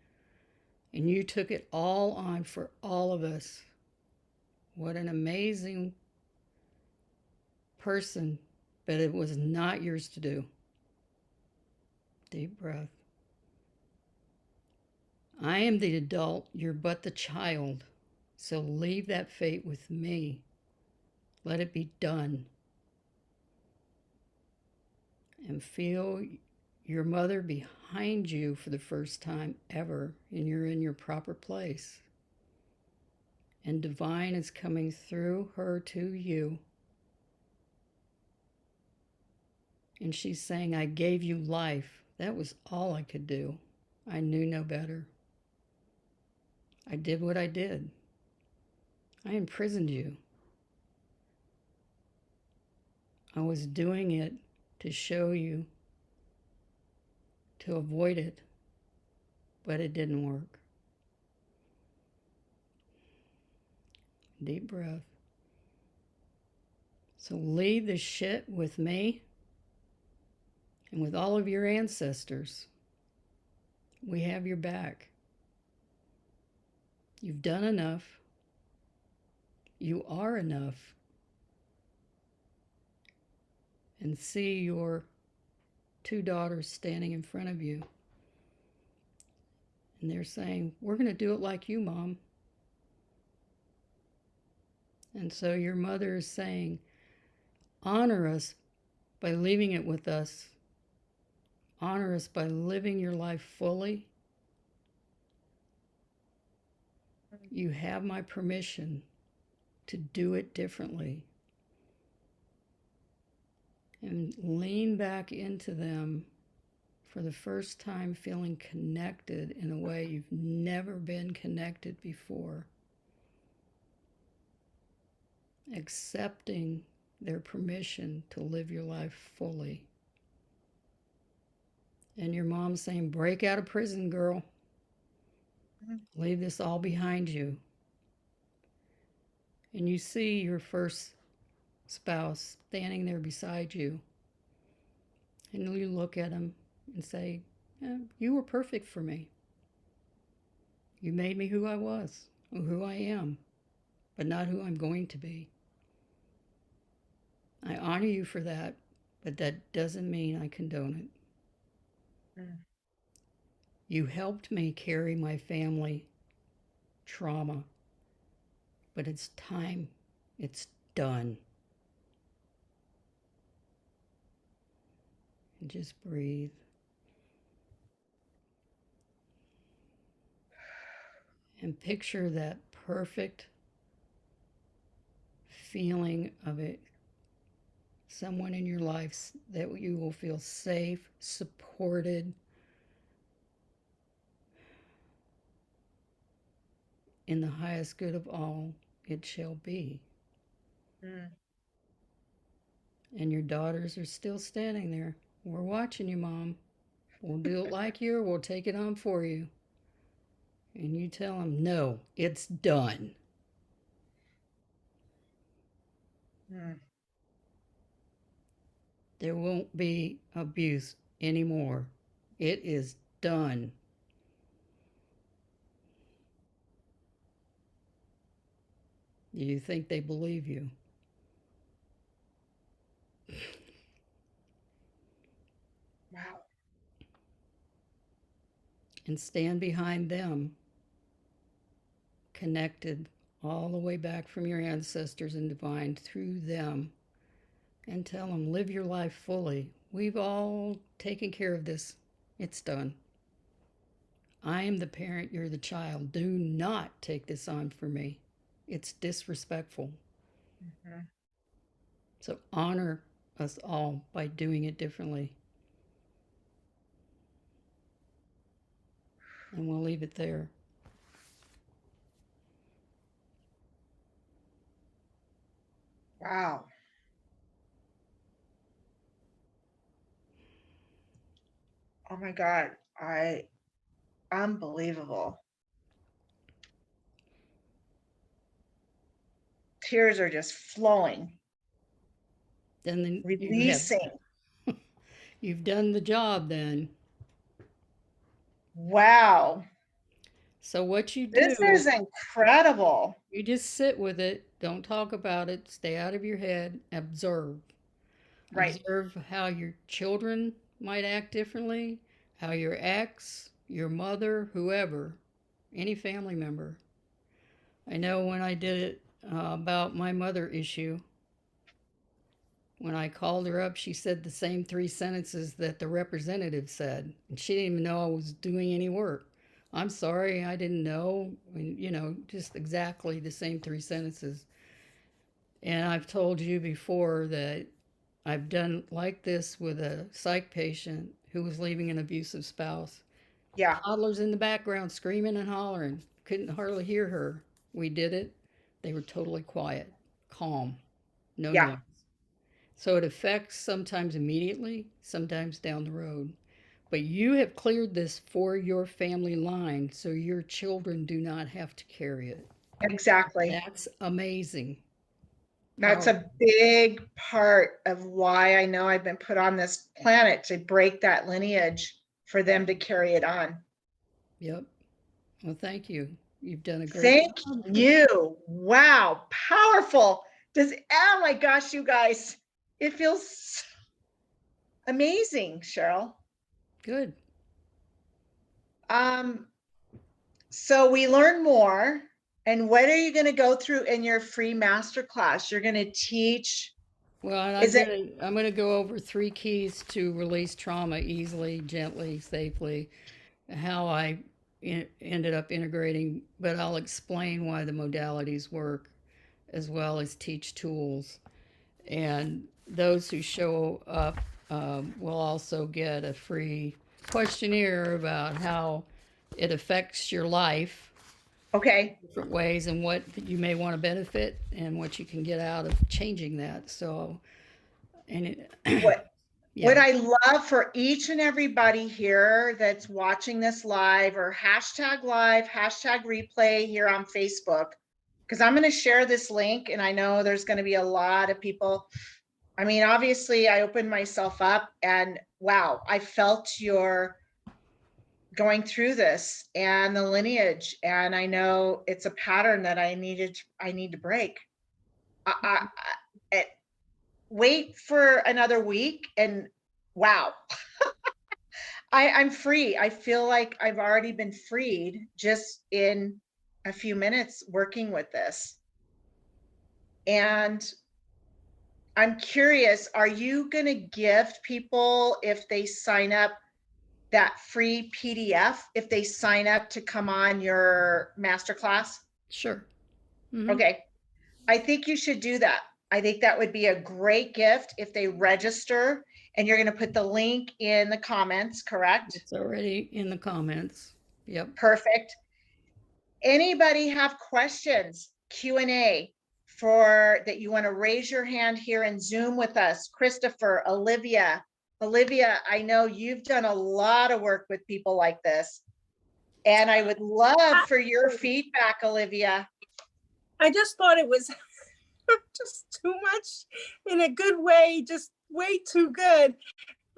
Speaker 2: And you took it all on for all of us. What an amazing person, but it was not yours to do. Deep breath. I am the adult, you're but the child. So leave that fate with me. Let it be done. And feel your mother behind you for the first time ever, and you're in your proper place. And divine is coming through her to you. And she's saying, I gave you life. That was all I could do. I knew no better. I did what I did. I imprisoned you. I was doing it to show you, to avoid it, but it didn't work. Deep breath. So leave the shit with me and with all of your ancestors. We have your back. You've done enough. You are enough. And see your 2 daughters standing in front of you. And they're saying, we're going to do it like you, Mom. And so your mother is saying, honor us by leaving it with us. Honor us by living your life fully. You have my permission to do it differently. And lean back into them for the first time, feeling connected in a way you've never been connected before. Accepting their permission to live your life fully. And your mom saying, break out of prison, girl. Leave this all behind you. And you see your first spouse standing there beside you. And you look at him and say, yeah, you were perfect for me. You made me who I was, or who I am, but not who I'm going to be. I honor you for that, but that doesn't mean I condone it. You helped me carry my family trauma, but it's time. It's done. And just breathe. And picture that perfect feeling of it. Someone in your life that you will feel safe, supported, in the highest good of all, it shall be. And your daughters are still standing there. We're watching you, Mom. We'll do it like you, or we'll take it on for you. And you tell them, no, it's done. There won't be abuse anymore. It is done. Do you think they believe you?
Speaker 6: Wow.
Speaker 2: And stand behind them, connected all the way back from your ancestors and divine through them, and tell them, live your life fully. We've all taken care of this. It's done. I am the parent, you're the child. Do not take this on for me. It's disrespectful. So honor us all by doing it differently. And we'll leave it there.
Speaker 6: Wow. Oh my God. Unbelievable. Tears are just flowing,
Speaker 2: Then
Speaker 6: releasing.
Speaker 2: you've done the job then.
Speaker 6: Wow.
Speaker 2: So what you
Speaker 6: This
Speaker 2: do,
Speaker 6: is incredible.
Speaker 2: you just sit with it. Don't talk about it. Stay out of your head. Observe.
Speaker 6: Right.
Speaker 2: Observe how your children might act differently, how your ex, your mother, whoever, any family member. I know when I did it about my mother issue, when I called her up, she said the same 3 sentences that the representative said. And she didn't even know I was doing any work. I'm sorry, I didn't know. Just exactly the same 3 sentences. And I've told you before that I've done like this with a psych patient who was leaving an abusive spouse.
Speaker 6: Yeah.
Speaker 2: Toddlers in the background screaming and hollering. Couldn't hardly hear her. We did it. They were totally quiet, calm, no
Speaker 6: Yeah.
Speaker 2: noise. So it affects sometimes immediately, sometimes down the road. But you have cleared this for your family line so your children do not have to carry it.
Speaker 6: Exactly.
Speaker 2: That's amazing.
Speaker 6: That's a big part of why I know I've been put on this planet, to break that lineage for them to carry it on.
Speaker 2: Yep. Well, thank you. You've done a great
Speaker 6: Thank
Speaker 2: job.
Speaker 6: you. Wow. Powerful. Oh my gosh, you guys, it feels amazing, Cheryl.
Speaker 2: Good.
Speaker 6: So we learn more. And what are you going to go through in your free masterclass? You're going to teach.
Speaker 2: Well, and I'm going to go over 3 keys to release trauma easily, gently, safely, how I ended up integrating, but I'll explain why the modalities work. as well as teach tools. And those who show up will also get a free questionnaire about how it affects your life,
Speaker 6: Okay,
Speaker 2: different ways, and what you may want to benefit and what you can get out of changing that. So, and it,
Speaker 6: what
Speaker 2: yeah,
Speaker 6: I love for each and everybody here that's watching this live or hashtag live, hashtag replay here on Facebook, because I'm going to share this link and I know there's going to be a lot of people. I mean, obviously I opened myself up and wow, I felt your going through this and the lineage. And I know it's a pattern that I need to break. Wait for another week and wow. I'm free. I feel like I've already been freed just in a few minutes working with this. And I'm curious, are you going to gift people if they sign up that free PDF, if they sign up to come on your masterclass?
Speaker 2: sure. Mhm.
Speaker 6: Okay. I think you should do that. I think that would be a great gift if they register, and you're going to put the link in the comments, correct?
Speaker 2: It's already in the comments. Yep.
Speaker 6: Perfect. Anybody have questions, Q&A for that you want to raise your hand here in Zoom with us? Christopher, Olivia. Olivia, I know you've done a lot of work with people like this, and I would love for your feedback, Olivia.
Speaker 10: I just thought it was just too much in a good way, just way too good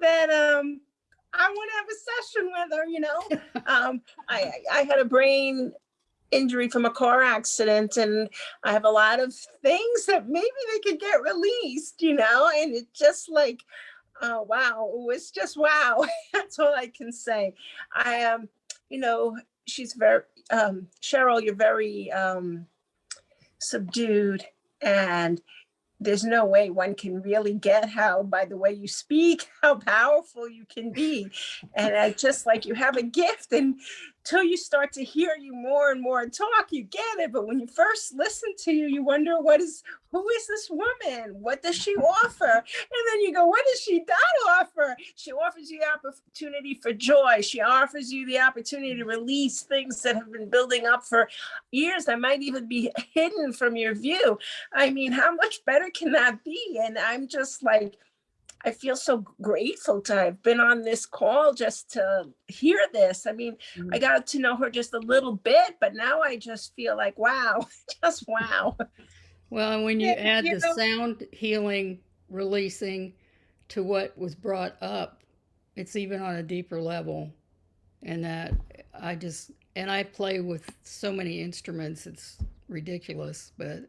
Speaker 10: that I want to have a session with her, you know. I had a brain injury from a car accident, and I have a lot of things that maybe they could get released, you know, and it just like, oh wow, it was just wow. That's all I can say. I you know, she's very Cheryl, you're very subdued, and there's no way one can really get how, by the way you speak, how powerful you can be. And I just like, you have a gift, and till you start to hear you more and more talk, you get it. But when you first listen to you, you wonder, who is this woman? What does she offer? And then you go, what does she not offer? She offers you the opportunity for joy. She offers you the opportunity to release things that have been building up for years that might even be hidden from your view. I mean, how much better can that be? And I'm just like, I feel so grateful to have been on this call just to hear this. I mean, I got to know her just a little bit, but now I just feel like, wow, just wow.
Speaker 2: Well, and when you add
Speaker 6: you
Speaker 2: the
Speaker 6: know-
Speaker 2: sound healing, releasing to what was brought up, it's even on a deeper level. And that I play with so many instruments, it's ridiculous, but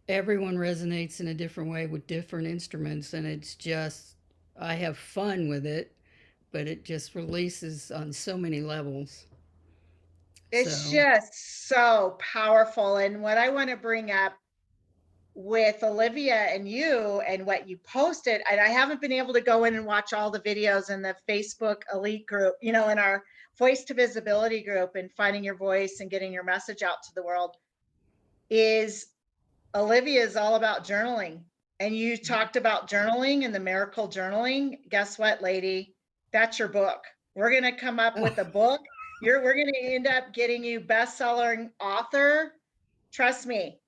Speaker 2: everyone resonates in a different way with different instruments. And it's just, I have fun with it, but it just releases on so many levels.
Speaker 6: It's
Speaker 2: So-
Speaker 6: just so powerful. And what I want to bring up with Olivia and you and what you posted, and I haven't been able to go in and watch all the videos in the Facebook elite group, you know, in our voice to visibility group and finding your voice and getting your message out to the world, is Olivia is all about journaling. And you talked about journaling and the miracle journaling. Guess what, lady? That's your book. We're going to come up with a book. We're going to end up getting you bestseller author. Trust me.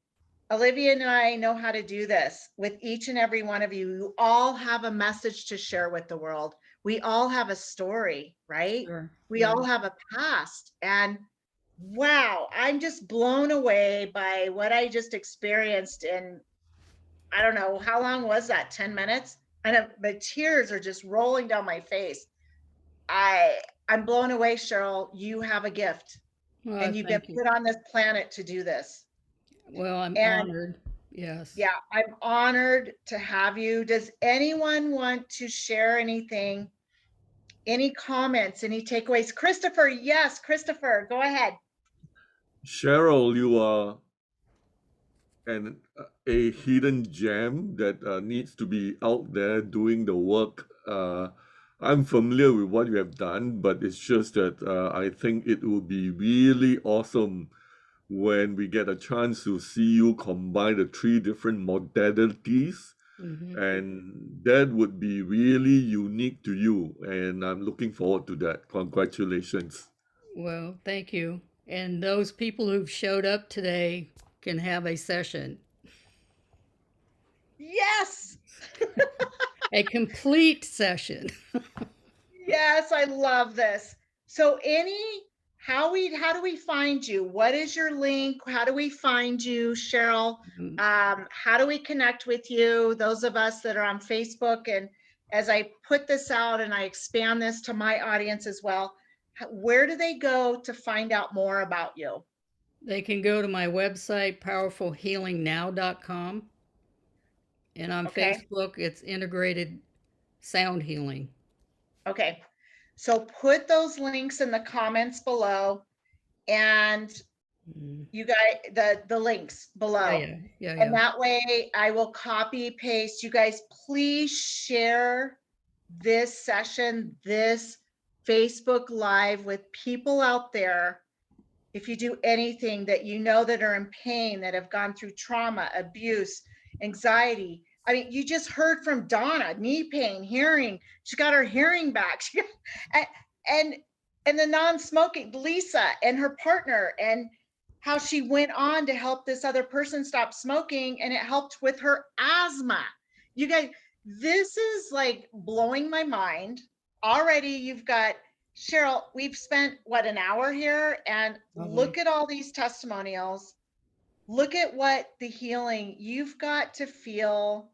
Speaker 6: Olivia and I know how to do this with each and every one of you. You all have a message to share with the world. We all have a story, right?
Speaker 2: Sure.
Speaker 6: We
Speaker 2: Yeah.
Speaker 6: all have a past. And wow, I'm just blown away by what I just experienced in, I don't know, how long was that? 10 minutes? And the tears are just rolling down my face. I'm blown away, Cheryl. You have a gift,
Speaker 2: Well,
Speaker 6: and you've been
Speaker 2: thank you.
Speaker 6: put on this planet to do this.
Speaker 2: Well, I'm
Speaker 6: And-
Speaker 2: honored. Yes.
Speaker 6: Yeah, I'm honored to have you. Does anyone want to share anything? Any comments, any takeaways? Christopher, yes, Christopher, go ahead.
Speaker 4: Cheryl, you are a hidden gem that needs to be out there doing the work. I'm familiar with what you have done, but it's just that I think it would be really awesome when we get a chance to see you combine the three different modalities.
Speaker 2: Mhm.
Speaker 4: And that would be really unique to you. And I'm looking forward to that. Congratulations.
Speaker 2: Well, thank you. And those people who've showed up today can have a session,
Speaker 6: Yes.
Speaker 2: a complete session.
Speaker 6: Yes, I love this. So how do we find you? What is your link? How do we find you, Cheryl?
Speaker 2: Mm,
Speaker 6: How do we connect with you? Those of us that are on Facebook, and as I put this out and I expand this to my audience as well, where do they go to find out more about you?
Speaker 2: They can go to my website, powerfulhealingnow.com. And on
Speaker 6: Okay.
Speaker 2: Facebook, it's Integrated Sound Healing.
Speaker 6: Okay. So put those links in the comments below, and
Speaker 2: Mm,
Speaker 6: you guys, the links below.
Speaker 2: yeah.
Speaker 6: And that way I will copy paste. You guys, please share this session, this Facebook Live with people out there. If you do anything that you know that are in pain, that have gone through trauma, abuse, anxiety. I mean, you just heard from Donna, knee pain, hearing. She got her hearing back. and and the non-smoking, Lisa and her partner, and how she went on to help this other person stop smoking, and it helped with her asthma. You guys, this is like blowing my mind. Already you've got Cheryl, we've spent what, an hour here, and
Speaker 2: Lovely.
Speaker 6: look at all these testimonials. Look at what the healing you've got to feel.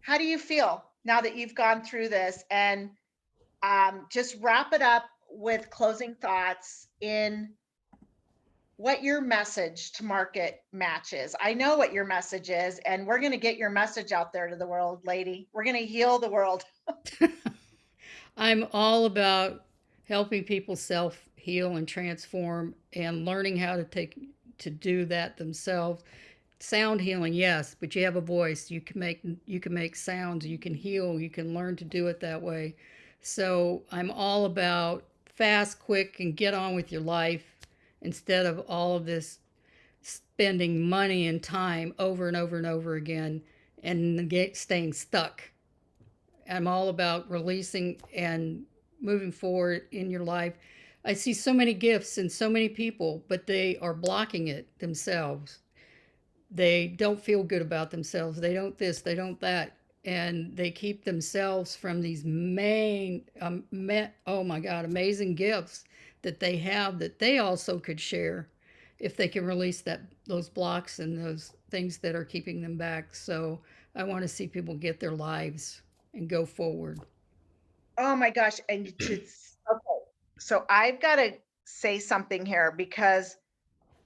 Speaker 6: How do you feel now that you've gone through this? And just wrap it up with closing thoughts in what your message to market matches. I know what your message is, and we're going to get your message out there to the world, lady. We're going to heal the world.
Speaker 2: I'm all about helping people self heal and transform and learning how to do that themselves. Sound healing, yes, but you have a voice. You can make sounds, you can heal, you can learn to do it that way. So I'm all about fast, quick, and get on with your life instead of all of this spending money and time over and over and over again and staying stuck. I'm all about releasing and moving forward in your life. I see so many gifts in so many people, but they are blocking it themselves. They don't feel good about themselves. They don't this, they don't that. And they keep themselves from these oh my God, amazing gifts that they have that they also could share if they can release those blocks and those things that are keeping them back. So I want to see people get their lives and go forward.
Speaker 6: Oh my gosh. And it's okay. So I've got to say something here, because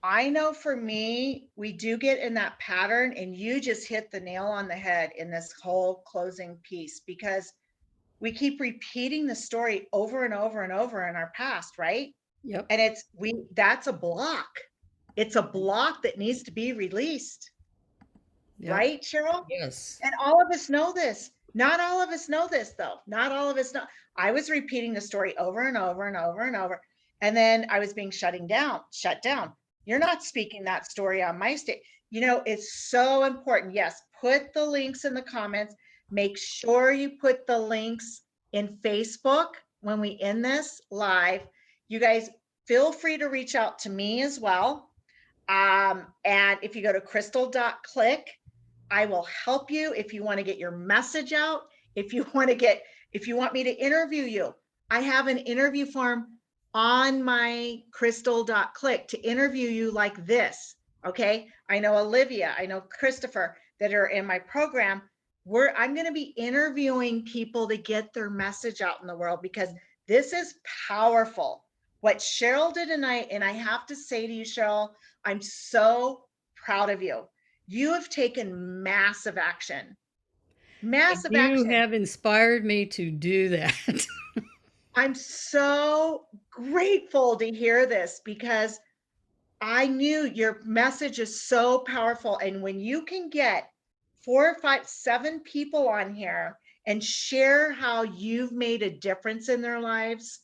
Speaker 6: I know for me, we do get in that pattern, and you just hit the nail on the head in this whole closing piece, because we keep repeating the story over and over and over in our past, right?
Speaker 2: Yep.
Speaker 6: And that's a block. It's a block that needs to be released.
Speaker 2: Yep.
Speaker 6: Right, Cheryl?
Speaker 2: Yes.
Speaker 6: And all of us know this. Not all of us know this, though. Not all of us know. I was repeating the story over and over and over and over. And then I was being shut down. You're not speaking that story on my stage. You know, it's so important. Yes, put the links in the comments. Make sure you put the links in Facebook when we end this live. You guys feel free to reach out to me as well. And if you go to crystal.click, I will help you if you want to get your message out. If you want me to interview you, I have an interview form on my crystal.click to interview you like this. Okay. I know Olivia, I know Christopher that are in my program. I'm going to be interviewing people to get their message out in the world, because this is powerful. What Cheryl did tonight, and I have to say to you, Cheryl, I'm so proud of you. You have taken massive action. Massive
Speaker 2: You
Speaker 6: action.
Speaker 2: have inspired me to do that.
Speaker 6: I'm so grateful to hear this, because I knew your message is so powerful. And when you can get 4, 5, 7 people on here and share how you've made a difference in their lives,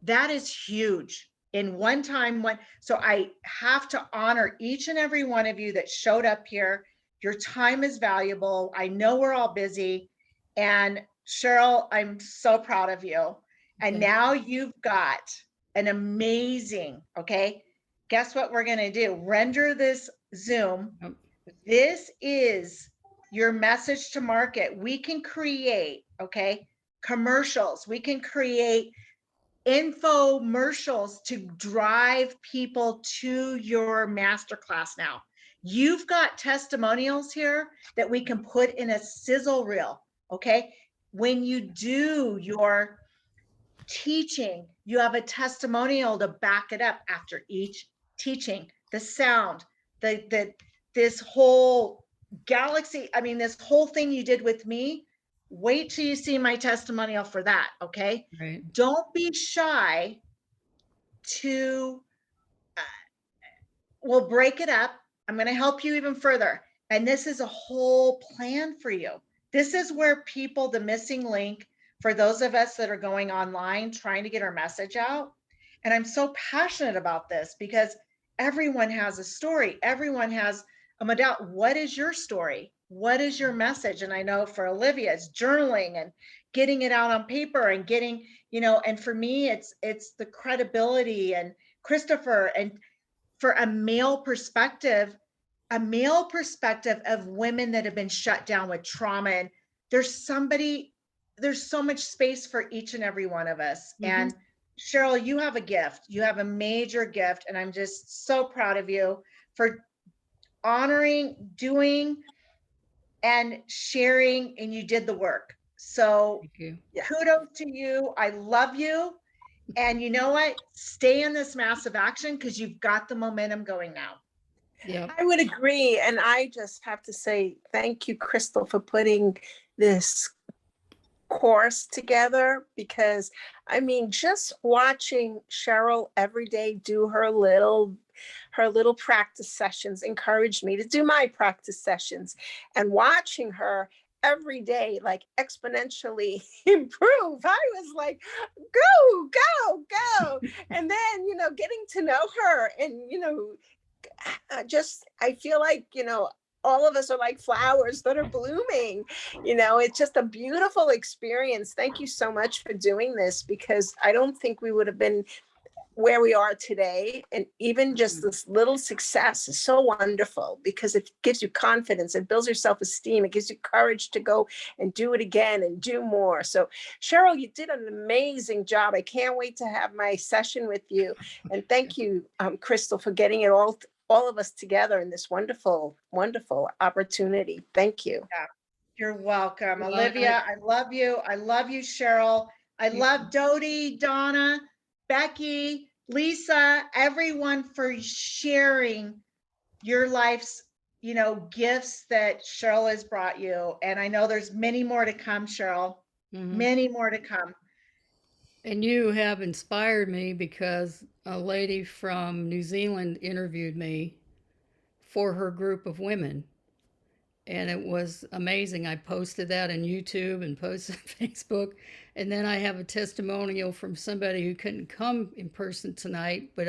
Speaker 6: that is huge. in one time, so I have to honor each and every one of you that showed up here. Your time is valuable. I know we're all busy. And Cheryl, I'm so proud of you. And
Speaker 2: Thank
Speaker 6: now you've got an amazing, okay? Guess what we're gonna do? Render this Zoom.
Speaker 2: Yep.
Speaker 6: This is your message to market. We can create, okay, commercials. We can create infomercials to drive people to your masterclass now. You've got testimonials here that we can put in a sizzle reel, okay? When you do your teaching, you have a testimonial to back it up after each teaching. The sound, this whole galaxy, I mean, this whole thing you did with me, wait till you see my testimonial for that, okay?
Speaker 2: Right.
Speaker 6: Don't be shy to, we'll break it up. I'm going to help you even further. And this is a whole plan for you. This is where people, the missing link for those of us that are going online, trying to get our message out. And I'm so passionate about this because everyone has a story. Everyone has a modality. What is your story? What is your message? And I know for Olivia, it's journaling and getting it out on paper and getting, you know, and for me, it's the credibility, and Christopher, and for a male perspective of women that have been shut down with trauma. And there's so much space for each and every one of us.
Speaker 2: Mhm.
Speaker 6: And Cheryl, you have a gift. You have a major gift. And I'm just so proud of you for honoring, doing, and sharing, and you did the work. So
Speaker 2: Thank you.
Speaker 6: kudos to you. I love you. And you know what? Stay in this massive action because you've got the momentum going now.
Speaker 2: Yep.
Speaker 10: I would agree. And I just have to say thank you, Crystal, for putting this course together, because I mean, just watching Cheryl every day do her little practice sessions encouraged me to do my practice sessions, and watching her every day like exponentially improve. I was like, go, go, go. And then, getting to know her, and, I feel like, all of us are like flowers that are blooming. It's just a beautiful experience. Thank you so much for doing this, because I don't think we would have been where we are today. And even just this little success is so wonderful, because it gives you confidence, it builds your self-esteem, it gives you courage to go and do it again and do more. So Cheryl, you did an amazing job. I can't wait to have my session with you. And thank you, Crystal, for getting it all of us together in this wonderful, wonderful opportunity. Thank you.
Speaker 6: Yeah, you're welcome.
Speaker 2: Well,
Speaker 6: Olivia, I love you. I love you, Cheryl. I love Dodie, Donna, Becky, Lisa, everyone for sharing your life's, gifts that Cheryl has brought you. And I know there's many more to come, Cheryl, many more to come.
Speaker 2: And you have inspired me, because a lady from New Zealand interviewed me for her group of women. And it was amazing. I posted that on YouTube and posted on Facebook. And then I have a testimonial from somebody who couldn't come in person tonight, but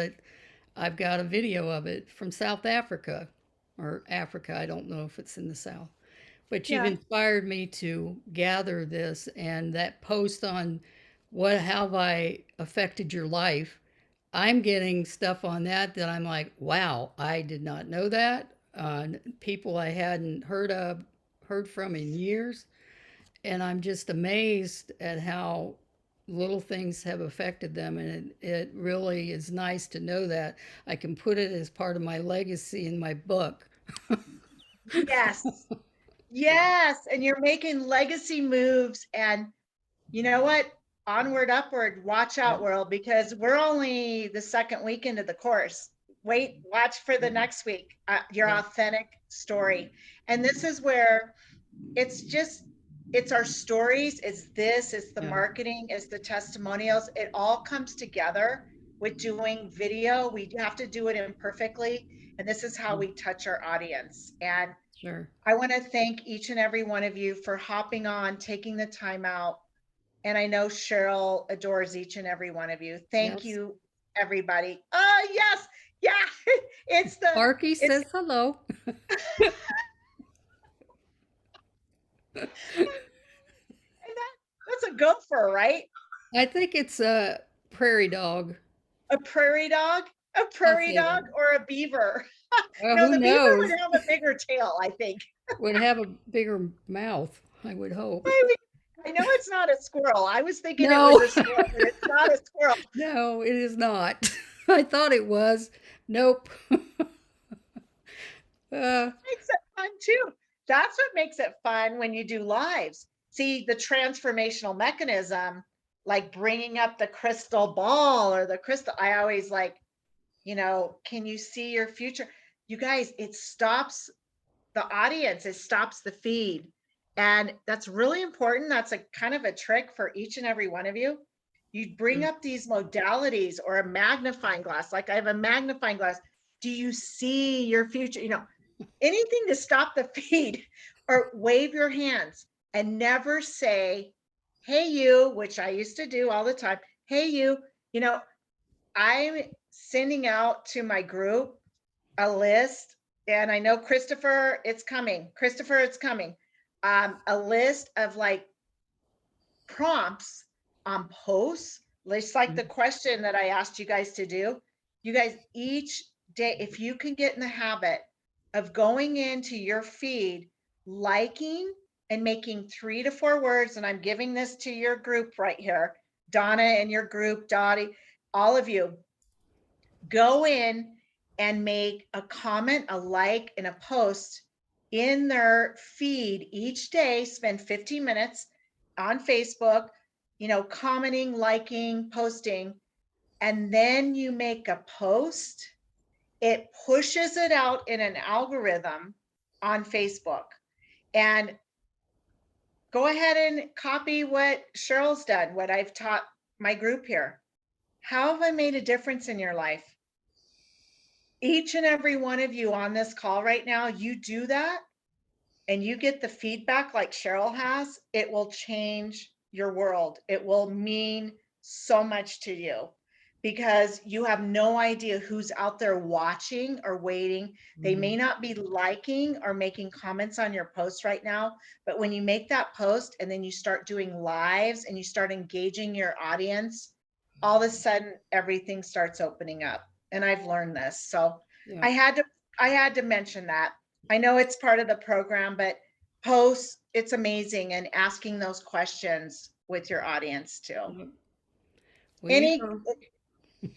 Speaker 2: I've got a video of it from South Africa, or Africa. I don't know if it's in the South. But you've inspired me to gather this, and that post on how have I affected your life. I'm getting stuff on that I'm like, wow, I did not know that. People I hadn't heard from in years. And I'm just amazed at how little things have affected them. And it really is nice to know that I can put it as part of my legacy in my book.
Speaker 6: Yes. Yes. And you're making legacy moves. And you know what? Onward, upward, watch out, world, because we're only the second week into the course. Watch for the next week, your authentic story. And this is where it's our stories, it's the marketing, it's the testimonials. It all comes together with doing video. We have to do it imperfectly. And this is how we touch our audience. And
Speaker 2: Sure.
Speaker 6: I want to thank each and every one of you for hopping on, taking the time out. And I know Cheryl adores each and every one of you. Thank you everybody. Oh, yes. Yeah. It's the,
Speaker 2: Sparky
Speaker 6: it's,
Speaker 2: says hello.
Speaker 6: and that's a gopher, right?
Speaker 2: I think it's a prairie dog.
Speaker 6: A prairie dog,
Speaker 2: I'll say that.
Speaker 6: or a beaver.
Speaker 2: Well,
Speaker 6: No,
Speaker 2: who
Speaker 6: the beaver
Speaker 2: knows?
Speaker 6: would have a bigger tail, I think.
Speaker 2: Would have a bigger mouth, I would hope.
Speaker 6: I know it's not a squirrel. I was thinking it
Speaker 2: No.
Speaker 6: was a squirrel, but it's not a squirrel.
Speaker 2: No, it is not. I thought it was. Nope.
Speaker 6: Makes it fun too. That's what makes it fun when you do lives. See the transformational mechanism, like bringing up the crystal ball or the crystal. I always like, can you see your future? You guys, it stops the audience, it stops the feed. And that's really important. That's a kind of a trick for each and every one of you. You bring up these modalities or a magnifying glass. Like I have a magnifying glass. Do you see your future? Anything to stop the feed, or wave your hands and never say, hey, you, which I used to do all the time. Hey, you, I'm sending out to my group a list, and I know Christopher, it's coming. Christopher, it's coming. A list of like prompts on posts, just like the question that I asked you guys to do. You guys, each day, if you can get in the habit of going into your feed, liking and making 3 to 4 words, and I'm giving this to your group right here, Donna and your group, Dottie, all of you, go in and make a comment, a like, and a post in their feed each day. Spend 15 minutes on Facebook, commenting, liking, posting, and then you make a post. It pushes it out in an algorithm on Facebook. And go ahead and copy what Cheryl's done, what I've taught my group here. How have I made a difference in your life? Each and every one of you on this call right now, you do that and you get the feedback like Cheryl has, it will change your world. It will mean so much to you because you have no idea who's out there watching or waiting. They may not be liking or making comments on your post right now, but when you make that post and then you start doing lives and you start engaging your audience, all of a sudden everything starts opening up. And I've learned this. So
Speaker 2: Yeah.
Speaker 6: I had to mention that. I know it's part of the program, but posts, it's amazing, and asking those questions with your audience too.
Speaker 2: Well,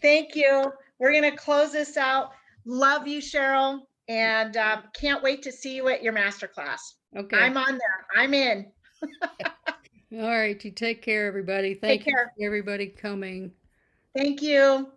Speaker 6: Thank you. We're going to close this out. Love you, Cheryl, and can't wait to see you at your masterclass.
Speaker 2: okay.
Speaker 6: I'm on there. I'm in.
Speaker 2: All right. You take care, everybody. Thank you
Speaker 6: care.
Speaker 2: for everybody coming.
Speaker 6: Thank you.